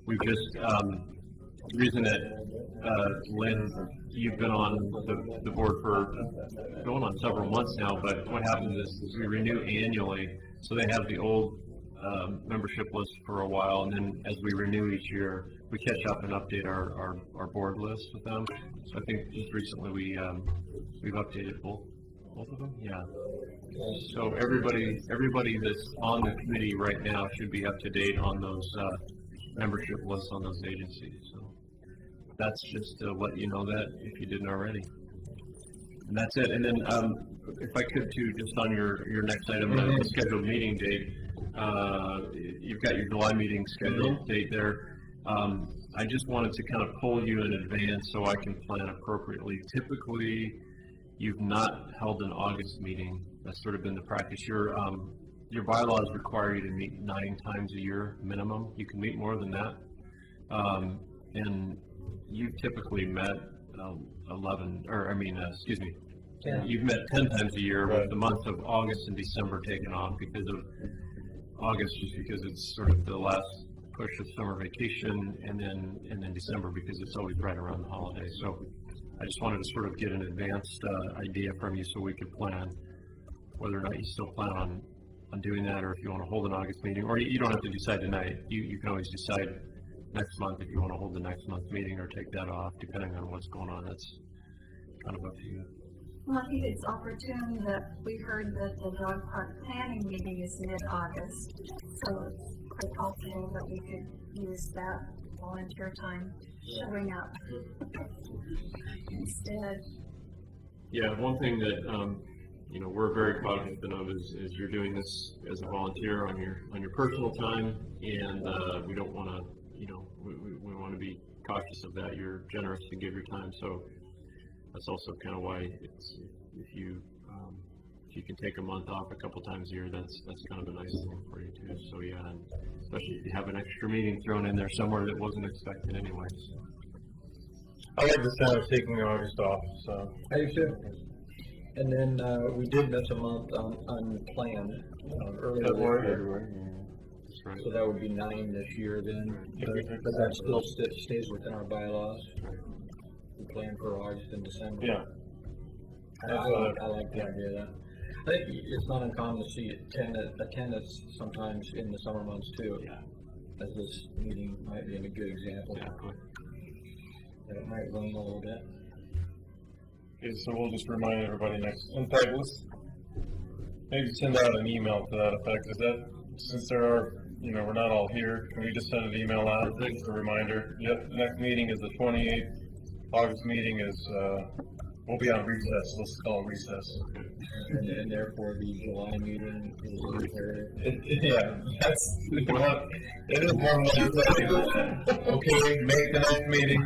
We've just, the reason that, Lynn, you've been on the board for going on several months now, but what happens is we renew annually, so they have the old membership list for a while, and then as we renew each year, we catch up and update our board list with them. So I think just recently we've updated both of them, yeah. So everybody that's on the committee right now should be up to date on those membership lists on those agencies. So that's just to let you know that if you didn't already. And that's it. And then if I could too, just on your next item, the scheduled meeting date, you've got your July meeting scheduled date there. I just wanted to kind of pull you in advance so I can plan appropriately. Typically, you've not held an August meeting. That's sort of been the practice. Your bylaws require you to meet 9 times a year minimum. You can meet more than that. And you've typically met 10. You've met 10 times a year, with the months of August and December taken off because of August, just because it's sort of the last push of summer vacation, and then December because it's always right around the holidays. So I just wanted to sort of get an advanced idea from you so we could plan whether or not you still plan on doing that, or if you want to hold an August meeting, or you don't have to decide tonight. You can always decide next month if you want to hold the next month meeting or take that off, depending on what's going on. That's kind of up to you. Well, I think it's opportune that we heard that the dog park planning meeting is mid-August, so it's quite possible that we could use that volunteer time showing up instead. Yeah, one thing that we're very cognizant of is you're doing this as a volunteer on your personal time, and we don't want to, we want to be cautious of that. You're generous to give your time, so that's also kind of why if you can take a month off a couple times a year, that's kind of a nice thing for you too. So yeah, and especially if you have an extra meeting thrown in there somewhere that wasn't expected anyway. So. I like the sound of taking August off, so. I do too. And then we did miss a month on plan earlier this year. That's right. So that would be 9 this year then, but that still stays within our bylaws. We plan for August and December. Yeah. I like the idea of that. I think it's not uncommon to see attendance sometimes in the summer months too. Yeah. As this meeting might be a good example. Exactly. And it might rain a little bit. Okay, so we'll just remind everybody next. In fact, let's maybe send out an email to that effect. Is that, since there are, we're not all here, can we just send an email out as a reminder? Yep, the next meeting is the 28th. August meeting is We'll be on recess, let's call it recess. And therefore the July meeting is imperative. Yeah, that's, well, it is one way to say it. Okay, make the next meeting.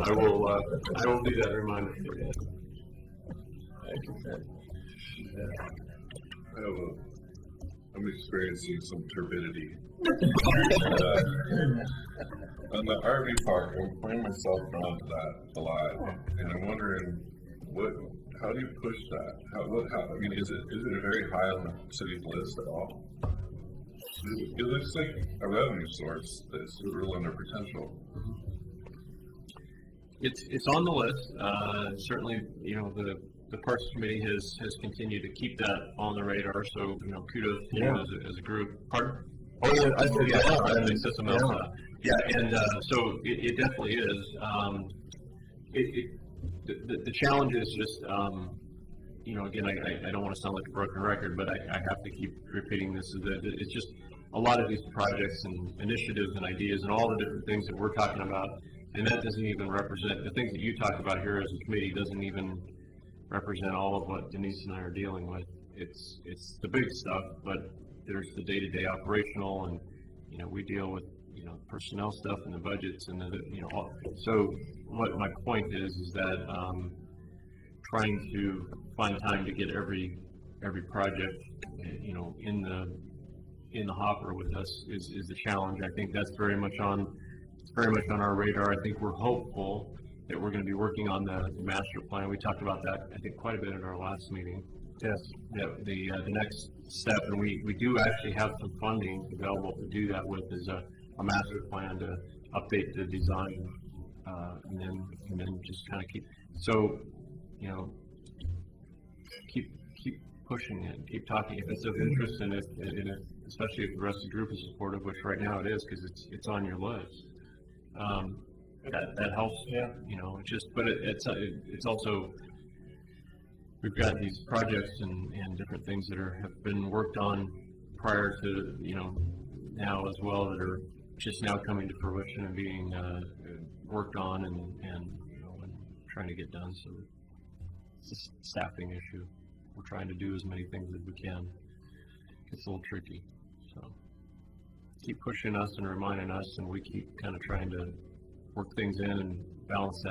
I will do that reminder for you. I'm experiencing some turbidity. On the RV park, I'm putting myself around that a lot, and I'm wondering how do you push that? I mean, is it very high on the city's list at all? It looks like a revenue source that's real under potential. It's on the list. Certainly, the Parks Committee has continued to keep that on the radar. So kudos to you as a group. Pardon? Oh yeah, I said yeah. Yeah, and so it definitely is. The challenge is just again, I don't want to sound like a broken record, but I have to keep repeating this. Is that it's just a lot of these projects and initiatives and ideas and all the different things that we're talking about, and that doesn't even represent the things that you talk about here as a committee. Doesn't even represent all of what Denise and I are dealing with. It's the big stuff, but there's the day-to-day operational, and we deal with personnel stuff and the budgets and all. So what my point is that trying to find time to get every project in the hopper with us is the challenge. I think that's very much on our radar. I think we're hopeful that we're going to be working on the master plan. We talked about that, I think, quite a bit at our last meeting. Yes. The next step, and we do actually have some funding available to do that with, is a master plan to update the design, and then just kind of keep pushing it, keep talking if it's of interest, and if especially if the rest of the group is supportive, which right now it is because it's on your list. That helps. Yeah. But it's also, we've got these projects and different things that have been worked on prior to now as well, that are just now coming to fruition and being worked on and trying to get done. So it's a staffing issue. We're trying to do as many things as we can. It's a little tricky. So keep pushing us and reminding us, and we keep kind of trying to work things in and balance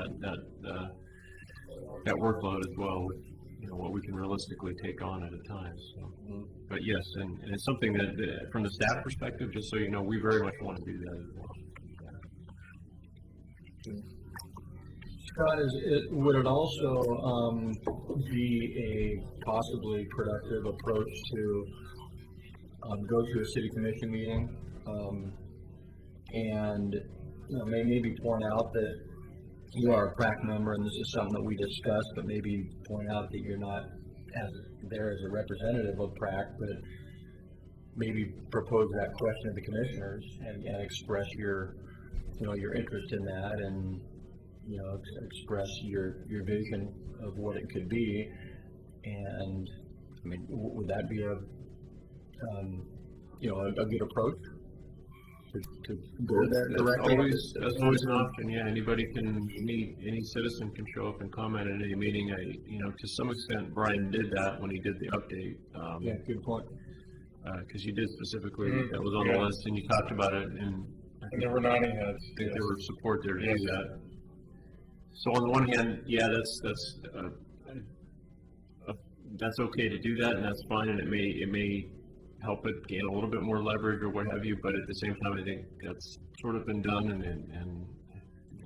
that workload as well with what we can realistically take on at a time. So, but yes, and it's something that from the staff perspective, just so you know, we very much want to do that as well. Scott, would it also be a possibly productive approach to go to a city commission meeting and maybe point out that you are a PrAC member and this is something that we discussed, but maybe point out that you're not there as a representative of PrAC, but maybe propose that question to the commissioners and express your interest in that, and express your vision of what it could be. And I mean, would that be a good approach to go that direction? That's always an option. Yeah, any citizen can show up and comment at any meeting. To some extent, Brian did that when he did the update. Yeah, good point. Because you did specifically, that was on the list, and you talked about it, and And there were nodding heads. I think there was support there to do that. So on the one hand, that's okay to do that, and that's fine, and it may help it gain a little bit more leverage or what have you. But at the same time, I think that's sort of been done, and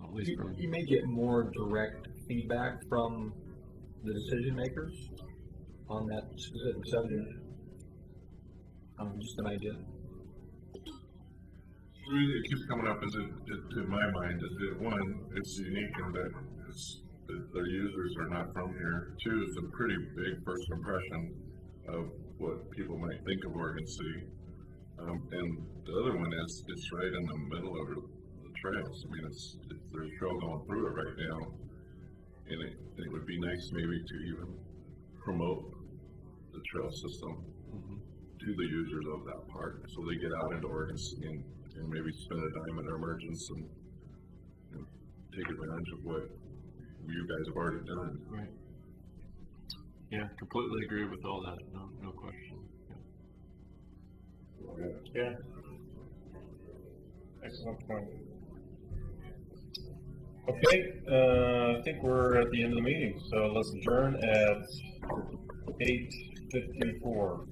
at least from you may get more direct feedback from the decision makers on that specific subject. Just an idea. It keeps coming up as to my mind is that one, it's unique in that their users are not from here. Two, it's a pretty big first impression of what people might think of Oregon City. And the other one is it's right in the middle of the trails. I mean, there's a trail going through it right now, and it would be nice maybe to even promote the trail system to the users of that park, so they get out into Oregon City and maybe spend a dime in their emergence and take advantage of what you guys have already done. Right. Yeah, completely agree with all that, no question. Yeah. Yeah. Excellent point. Okay, I think we're at the end of the meeting, so let's adjourn at 8:54.